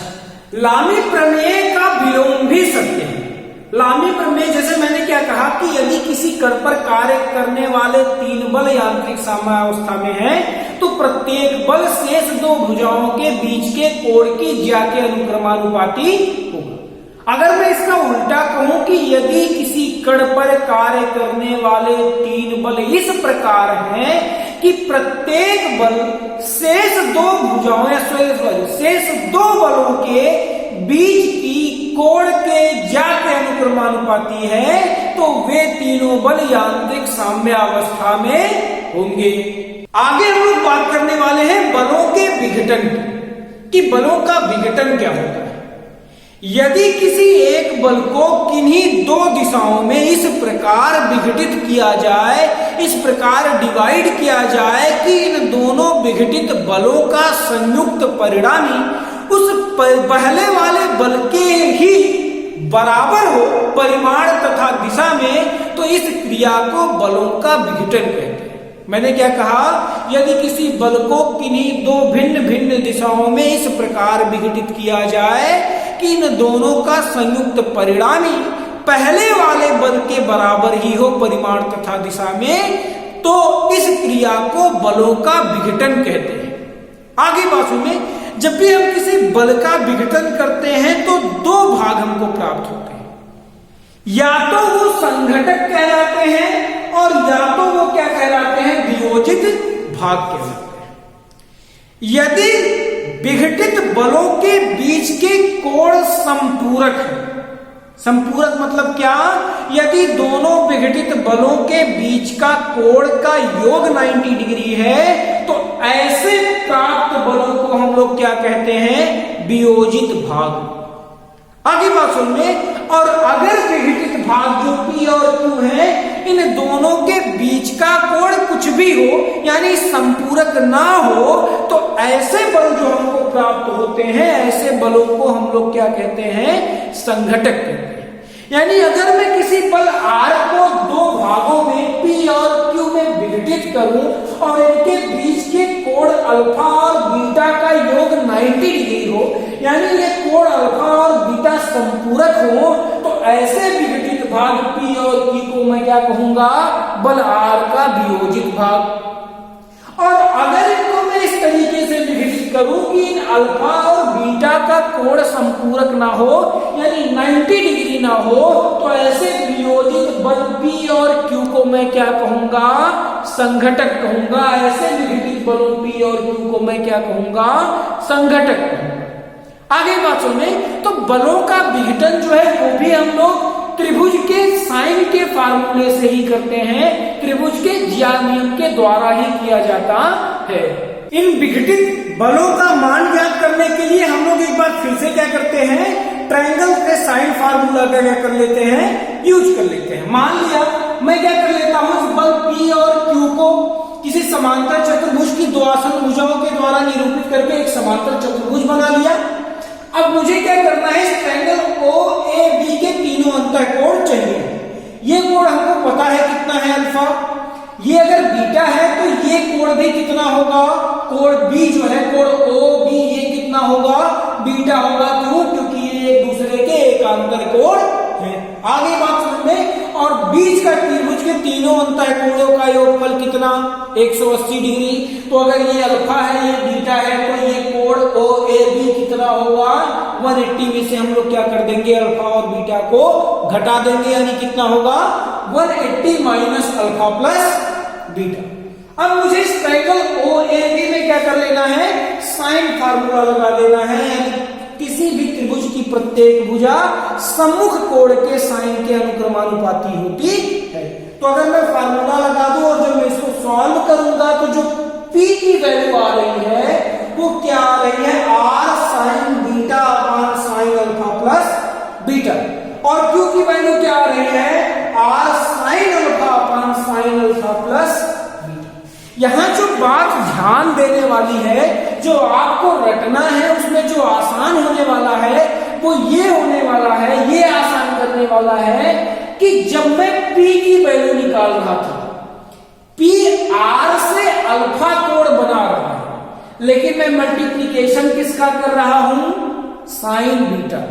लामी प्रमेय का विलोम भी सत्य है। लामी प्रमेय, जैसे मैंने क्या कहा कि यदि किसी कण पर कार्य करने वाले 3 बल यांत्रिक साम्यावस्था में है तो प्रत्येक बल शेष 2 भुजाओं के बीच के कोण की ज्या के अनुक्रमानुपाती होगा। अगर मैं इसका उल्टा कहूं कि यदि किसी कण पर कार्य करने वाले 3 बल इस प्रकार हैं कि प्रत्येक बल शेष 2 भुजाओं या शेष 2 बलों के बीच की कोण के ज्या के अनुक्रमानुपाती है, तो वे तीनों बल यांत्रिक साम्यावस्था में होंगे। आगे हम लोग बात करने वाले हैं बलों के विघटन की। कि बलों का विघटन क्या होता है। यदि किसी एक बल को किन्हीं दो दिशाओं में इस प्रकार विघटित किया जाए, इस प्रकार डिवाइड किया जाए कि इन दोनों विघटित बलों का संयुक्त परिणामी उस पहले वाले बल के ही बराबर हो परिमाण तथा दिशा में, तो इस क्रिया को बलों का विघटन कहते हैं। मैंने क्या कहा, यदि किसी बल को किन्हीं दो भिन्न भिन्न दिशाओं में इस प्रकार विघटित किया जाए कि इन दोनों का संयुक्त परिणामी पहले वाले बल के बराबर ही हो परिमाण तथा दिशा में, तो इस क्रिया को बलों का विघटन कहते हैं। आगे बात सुनिए, जब भी हम किसी बल का विघटन करते हैं तो दो भाग हमको प्राप्त होते हैं, या तो वो संघटक कहलाते हैं और या तो वो क्या कहलाते हैं, वियोजित भाग कहलाते हैं। यदि विघटित बलों के बीच के कोण संपूरक है, संपूरक मतलब क्या, यदि दोनों विघटित बलों के बीच का कोण का योग 90 डिग्री है, तो ऐसे प्राप्त बलों को हम लोग क्या कहते हैं, वियोजित भाग। आगे बात सुनिए, और अगर विघटित भाग जो P और Q है, इन दोनों के बीच का कोण कुछ भी हो, यानी संपूरक ना हो, तो ऐसे बल जो हमको प्राप्त होते हैं, ऐसे बलों को हम लोग क्या कहते हैं, संघटक कहते हैं। यानी अगर मैं किसी बल R को दो भागों में P और Q में विघटित करूं और इनके बीच के कोण अल्फा और बीटा का योग 90 डिग्री हो, यानी ये कोण अल्फा और बीटा संपूरक हो, तो ऐसे विघटित भाग P और Q को मैं क्या कहूंगा, बल R का वियोजित भाग। और अगर इनको मैं इस तरीके से विघटित करूं कि इन अल्फा और बीटा का कोण संपूरक ना हो, यानी 90 डिग्री ना हो, तो ऐसे वियोजित बल P और Q को मैं क्या कहूंगा, संघटक कहूंगा। ऐसे विघटित बलों P और Q को मैं क्या कहूंगा, संघटक कहूंगा। आगे बात सुने, तो बलों का विघटन जो है वो भी हम लोग त्रिभुज के साइन के फार्मूले से ही करते हैं, त्रिभुज के ज्यामिति के द्वारा ही किया जाता है। इन विघटित बलों का मान ज्ञात करने के लिए हम लोग एक बार फिर से क्या करते हैं, ट्रायंगल के साइन फार्मूला का क्या कर लेते हैं, यूज कर लेते हैं। मान लिया मैं क्या कर लेता हूं, बल P और Q को किसी समांतर चतुर्भुज की दो आसन भुजाओं के द्वारा निरूपित करके एक समांतर चतुर्भुज बना लिया। अब मुझे क्या करना है, इस ट्रायंगल OAB के तीनों अंतःकोण चाहिए। ये कोण हमको पता है कितना है, अल्फा। ये अगर बीटा है तो ये कोण भी कितना होगा, कोण B जो है, कोण OB, ये कितना होगा, बीटा होगा। क्यों, क्योंकि ये एक दूसरे के एकांतर कोण है। आगे बात सुनिए, और बीच का त्रिभुज के तीनों अंतःकोणों का योगफल कितना, 180 डिग्री। तो अगर ये अल्फा है, ये बीटा है, तो ये कोण OAB कितना होगा, 180 में से हम लोग क्या कर देंगे, अल्फा और बीटा को घटा देंगे, यानी कितना होगा, 180 माइनस अल्फा प्लस बीटा। अब मुझे इस ट्रायंगल OAB में क्या कर लेना है, साइन फार्मूला लगा देना है। यानी किसी भी त्रिभुज की प्रत्येक भुजा सम्मुख कोण के साइन के अनुक्रमानुपाती होती है। तो अगर मैं फार्मूला लगा दूं और जब मैं इसको सॉल्व करूंगा, तो जो P की वैल्यू आ रही है वो क्या आ रही है, R साइन बीटा अपान साइन अल्फा प्लस बीटा। और Q की वैल्यू क्या आ रही है, R sine alpha upon sine alpha plus beta. यहां जो बात ध्यान देने वाली है, जो आपको रटना है, उसमें जो आसान होने वाला है वो ये होने वाला है, ये आसान करने वाला है कि जब मैं P की वैल्यू निकाल रहा था, P R से अल्फा कोण बना रहा है, लेकिन मैं मल्टीप्लीकेशन किसका कर रहा हूं, साइन बीटा।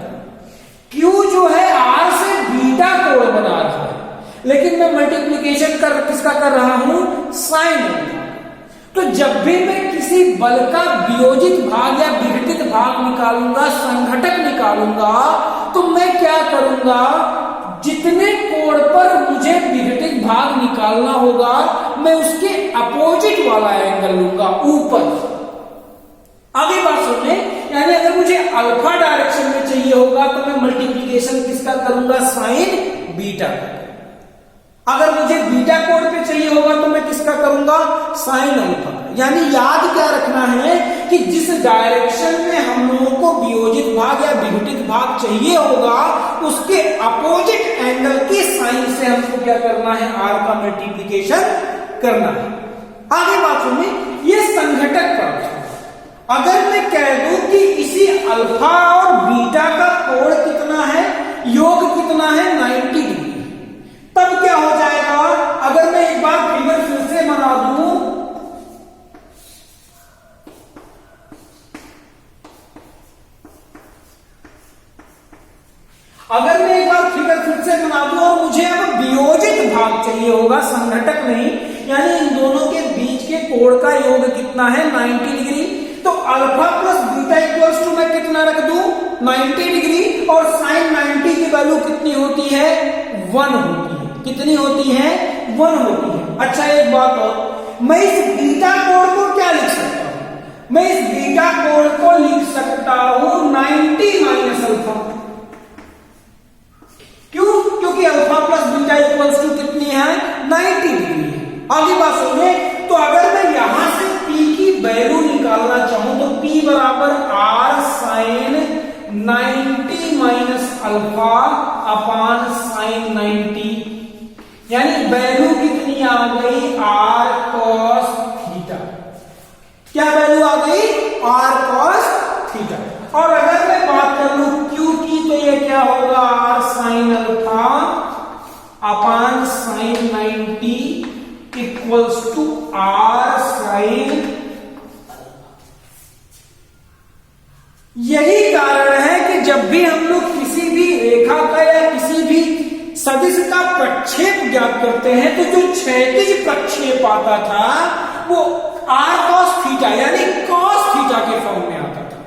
Q जो है R से बीटा कोण बना रहा है, लेकिन मैं मल्टीप्लीकेशन किसका कर रहा हूं, साइन बीटा। तो जब भी मैं किसी बल का वियोजित भाग या विघटित भाग निकालूंगा, संघटक निकालूंगा, तो मैं क्या करूंगा, जितने कोण पर मुझे विघटित भाग निकालना होगा, मैं उसके अपोजिट वाला एंगल लूंगा, ऊपर। आगे बात सुनिए, यानी अगर मुझे अल्फा डायरेक्शन में चाहिए होगा तो मैं मल्टीप्लीकेशन किसका करूंगा, साइन बीटा। अगर मुझे बीटा कोण पे चाहिए होगा तो मैं किसका करूंगा, साइन अल्फा। यानी याद क्या रखना है कि जिस डायरेक्शन में हम लोगों को वियोजित भाग या विघटित भाग चाहिए होगा उसके अपोजिट एंगल के साइन से हमको क्या करना है, आर का मल्टीप्लीकेशन करना है। आगे बात सुनिए, ये संघटक पद अगर मैं कह दूं कि इसी अल्फा और बीटा का कोण कितना है, योग कितना है 90 डिग्री, तब क्या हो जाएगा, अगर मैं एक बार फिगर फिर से बना दूं, अगर मैं एक बार फिगर फिर से बना दूं और मुझे अब वियोजित भाग चाहिए होगा, संघटक नहीं, यानी इन दोनों के बीच के कोण का योग कितना है 90 डिग्री, तो alpha plus beta equals to मैं कितना रख दूं 90 डिग्री, और साइन 90 की वैल्यू कितनी होती है 1 होती है। कितनी होती है 1 होती है। अच्छा एक बात और, मैं इस बीटा कोण को क्या लिख सकता हूं, मैं इस बीटा कोण को लिख सकता हूं 90 माइनस अल्फा। क्यों? क्योंकि alpha plus beta equals to कितनी है 90 डिग्री है। आगे बात सुनिए, तो अगर मैं यहां से P की वैल्यू निकालना चाहूं तो P बराबर R sine 90 minus alpha upon sine 90, यानी वैल्यू कितनी आ गई R cos थीटा। क्या वैल्यू आ गई R cos थीटा। और अगर मैं बात कर लूं Q की तो ये क्या होगा R sine alpha upon sine 90 equals to R sine. यही कारण है कि जब भी हम लोग किसी भी रेखा का या किसी भी सदिश का प्रक्षेप ज्ञात करते हैं तो जो क्षैतिज प्रक्षेप आता था वो R cos थीटा यानी cos थीटा के फॉर्म में आता था,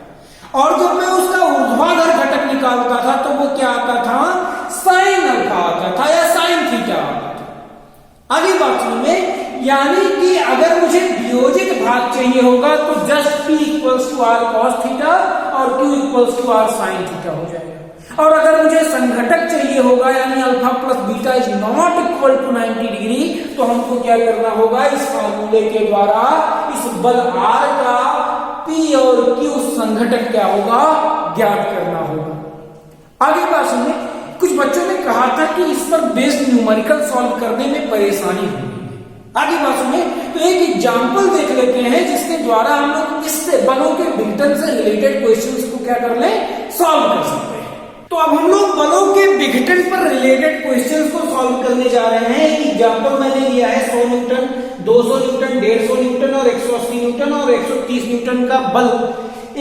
और जब मैं उसका ऊर्ध्वाधर घटक निकालता था तो वो क्या आता था साइन अल्फा आता था या साइन थीटा आता था। आगे बात सुनिए, यानी कि अगर मुझे वियोजित भाग चाहिए होगा तो just P equals to R cos theta और Q equals to R sin theta हो जाएगा। और अगर मुझे संघटक चाहिए होगा यानी alpha plus beta is not equal to 90 degree, तो हमको क्या करना होगा, इस फार्मूले के द्वारा इस बल R का P और Q संघटक क्या होगा ज्ञात करना होगा। आगे बात सुनिए, कुछ बच्चों ने कहा था कि इस पर बेस्ड न्यूमेरिकल सॉल्व करने में परेशानी होगी। आगे बात सुनिए, तो एक एग्जांपल देख लेते हैं जिसके द्वारा हम लोग इससे बलों के विघटन से रिलेटेड क्वेश्चंस को क्या कर लें, सॉल्व कर सकते हैं। तो अब हम लोग बलों के विघटन पर रिलेटेड क्वेश्चंस को सॉल्व करने जा रहे हैं। एक एग्जांपल मैंने लिया है 100 न्यूटन, 200 न्यूटन, 150 न्यूटन और 180 न्यूटन और 130 न्यूटन का बल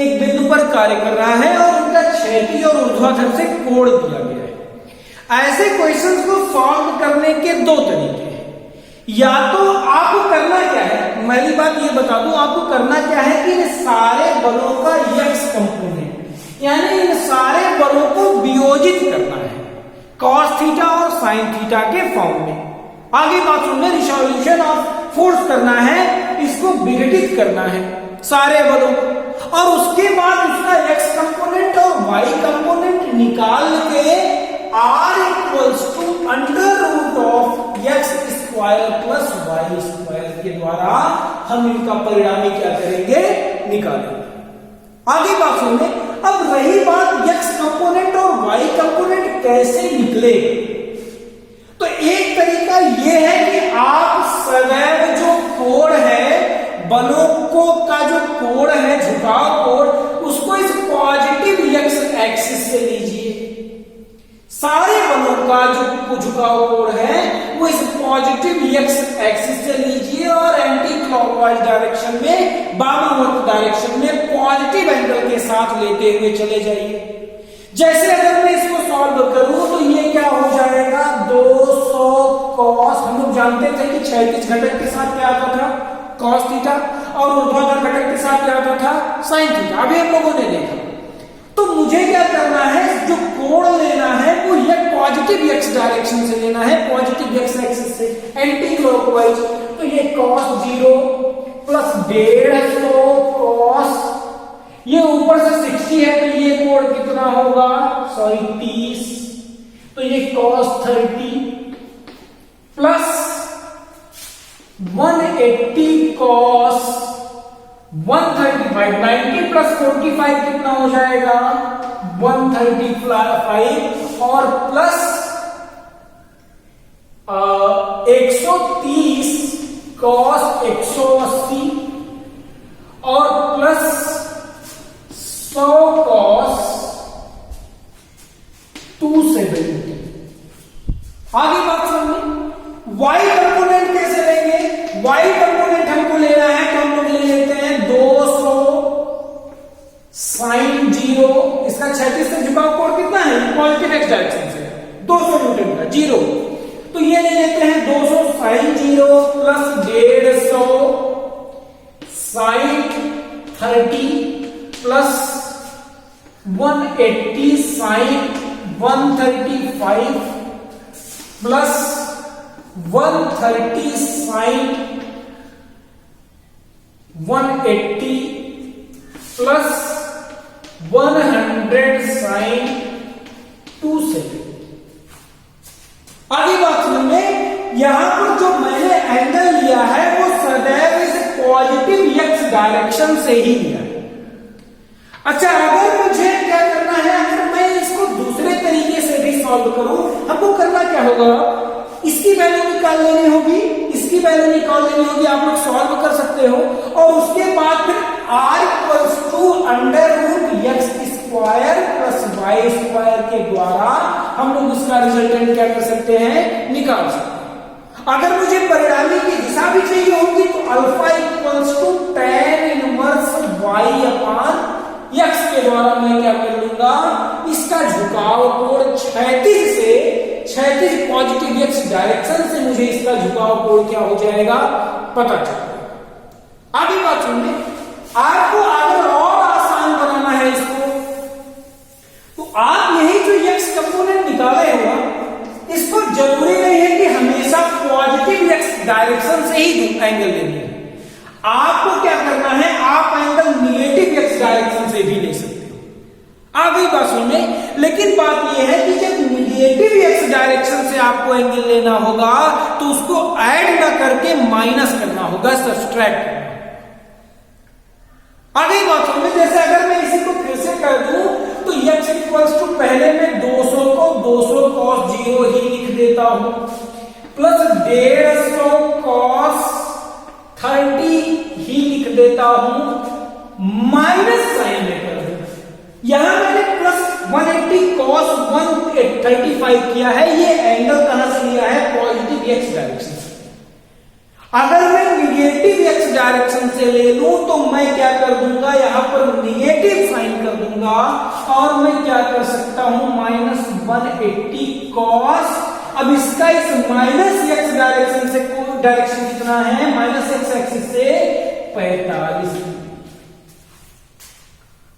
एक बिंदु पर कार्य कर रहा है और उनका क्षैतिज और ऊर्ध्वाधर से कोण दिया गया है। ऐसे क्वेश्चंस को सॉल्व करने के दो तरीके हैं। या तो आपको करना क्या है, पहली बात ये बता दूं, आपको करना क्या है कि इन सारे बलों का यक्स कंपोनेंट यानी इन सारे बलों को वियोजित करना है cos थीटा और sin थीटा के फॉर्म में। आगे बात सुनने, रिसोल्यूशन ऑफ फोर्स करना है, इसको विघटित करना है सारे बलों को, और उसके बाद उसका x कंपोनेंट और y कंपोनेंट निकाल के r equals to under root of x square plus y square के द्वारा हम इनका परिणामी क्या करेंगे, निकालेंगे। आगे बात सुनिए, अब रही बात x कंपोनेंट और y कंपोनेंट कैसे निकले, तो एक तरीका यह है कि आप सदैव जो कोण है, बलों को का जो कोण है, झुकाव कोण, उसको इस पॉजिटिव x एक्सिस से लीजिए। सारे बलों का जो झुकाव कोण है वो इस पॉजिटिव x एक्सिस से लीजिए और एंटी क्लॉकवाइज डायरेक्शन में, वामावर्त डायरेक्शन में पॉजिटिव एंगल के साथ लेते हुए चले जाइए। जैसे अगर मैं इसको सॉल्व करूं तो ये क्या हो जाएगा 200 cos, हम लोग जानते थे कि क्षैतिज घटक के साथ क्या आता था cos थीटा और ऊर्ध्वाधर घटक के साथ क्या आता था sin थीटा। अभी हम लोगों ने देखा, तो मुझे क्या करना है, जो कोण लेना है वो ये पॉजिटिव x डायरेक्शन से लेना है, पॉजिटिव x एक्सिस से एंटी क्लॉकवाइज। तो ये cos 0 प्लस 150 cos, ये ऊपर से 60 है तो ये कोण कितना होगा 30, तो ये cos 30 प्लस 180 cos 135, 90 प्लस 45 कितना हो जाएगा 135 और प्लस 130 कॉस 180 और प्लस 100 कॉस 270। आगे बात समझिए, y कंपोनेंट कैसे लेंगे। y कंपोनेंट हमको लेना है तो हम लोग ले लेते हैं 200 sin 0, इसका क्षैतिज से झुकाव कोण कितना है पॉजिटिव एक्स डायरेक्शन से 200 न्यूटन का 0, तो ये ले लेते हैं 200 sin 0 plus 150 sin 30 plus 180 sin 135 plus 130 sin 180 plus 100 sin 270। आगे बात समझ में, यहां पर जो मैंने एंगल लिया है वो सदैव इस पॉजिटिव एक्स डायरेक्शन से ही लिया है। अच्छा, अगर मुझे क्या करना है, अगर मैं इसको दूसरे तरीके से भी सॉल्व करूं, हमको करना क्या होगा, इसकी वैल्यू निकाल लेनी होगी, इसकी वैल्यू निकाल लेनी होगी, आप लोग सॉल्व कर सकते हो, और उसके बाद फिर r equals to under root x square plus y square के द्वारा हम लोग इसका रिजल्टेंट क्या कर सकते हैं, निकाल सकते हैं। अगर मुझे परिणामी की दिशा भी चाहिए होगी तो alpha equals to tan inverse y upon x के द्वारा मैं क्या कर लूंगा, इसका झुकाव कोण क्षैतिज पॉजिटिव एक्स डायरेक्शन से मुझे इसका झुकाव कोण क्या हो जाएगा पता चलेगा। आगे बात सुनिए, आपको अगर और आसान बनाना है इसको, तो आप यही जो एक्स कंपोनेंट निकाले हो, इसको जरूरी नहीं है कि हमेशा पॉजिटिव एक्स डायरेक्शन से ही एंगल लेनी है। आपको क्या करना है, आप एंगल निगेटिव एक्स डायरेक्शन से भी ले सकते हो। आ गई बात सुनने, लेकिन बात यह है कि जब निगेटिव एक्स डायरेक्शन से आपको एंगल लेना होगा तो उसको ऐड ना करके माइनस करना होगा, सब्ट्रैक्ट करना। आ गई बात सुनने, जैसे अगर मैं इसी को फिर से कर दूं तो एक्स इक्वल्स टू पहले मैं 200 को 200 cos 0 ही लिख देता हूं प्लस 150 cos 30 ही लिख देता हूं, माइनस साइन लेकर यहां मैंने प्लस 180 cos 135 किया है। ये एंगल कहां से लिया है, पॉजिटिव एक्स डायरेक्शन से। अगर मैं निगेटिव एक्स डायरेक्शन से ले लूं तो मैं क्या कर दूंगा, यहां पर निगेटिव साइन कर दूंगा और मैं क्या कर सकता हूं, माइनस 180 cos, अब इसका इस माइनस एक्स डायरेक्शन से डायरेक्शन कितना है, माइनस एक्स एक्सिस से 45।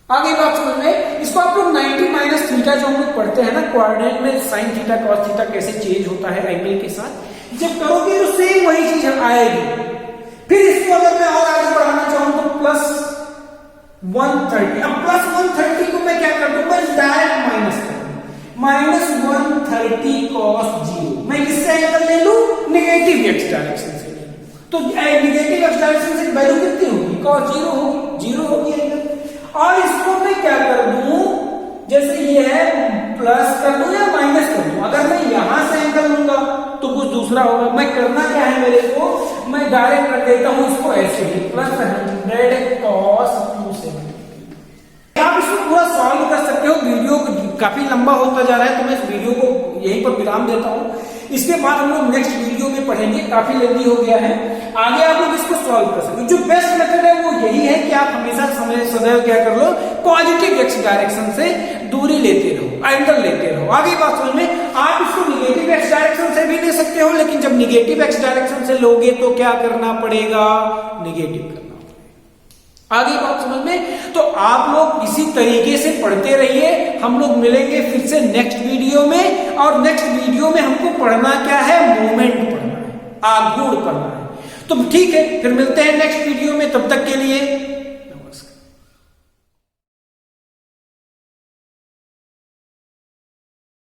आगे बात समझ में, इसको आप लोग 90 माइनस थीटा जो हम लोग पढ़ते हैं ना कोऑर्डिनेट में, साइन थीटा कॉस थीटा कैसे चेंज होता है एंगल के साथ, जब करोगे तो सेम वही चीज आएगी। फिर इसको अगर मैं और आगे बढ़ाना चाहूं तो प्लस 130, अब प्लस 130 को मैं क्या कर दूंगा, डायरेक्ट माइनस कर दूं, माइनस 130 cos 0। मैं किससे एंगल ले लूं, निगेटिव एक्स डायरेक्शन से ले लूं, तो निगेटिव एक्स डायरेक्शन से वैल्यू कितनी होगी, cos 0 होगी, 0 होगी एंगल। और इसको मैं क्या कर दूं, जैसे ये है प्लस कर दूं या माइनस कर दूं, अगर मैं यहां से एंगल लूंगा तो कुछ दूसरा होगा। मैं करना क्या है मेरे को, मैं डायरेक्ट कर देता हूं इसको ऐसे ही, प्लस 100 cos 270। आप इसको पूरा सॉल्व कर सकते हो, वीडियो काफी लंबा होता जा रहा है तो मैं इस वीडियो को यहीं पर विराम देता हूं। इसके बाद हम लोग नेक्स्ट वीडियो में पढ़ेंगे, काफी लेंदी हो गया है, आगे आप लोग इसको सॉल्व कर सकते हो। जो बेस्ट मेथड है वो यही है कि आप हमेशा सदैव क्या कर लो, पॉजिटिव एक्स डायरेक्शन से दूरी लेते रहो, एंगल लेते रहो। आगे बात समझ में, आप इसको निगेटिव एक्स डायरेक्शन से भी ले सकते हो, लेकिन जब निगेटिव एक्स डायरेक्शन से लोगे तो क्या करना पड़ेगा, निगेटिव करना पड़ेगा। आगे बात समझ में, तो आप लोग इसी तरीके से पढ़ते रहिए। हम लोग मिलेंगे फिर से नेक्स्ट वीडियो में, और नेक्स्ट वीडियो में हमको पढ़ना क्या है, मोमेंट पढ़ना है, आघूर्ण पढ़ना है। तो ठीक है, फिर मिलते हैं नेक्स्ट वीडियो में, तब तक के लिए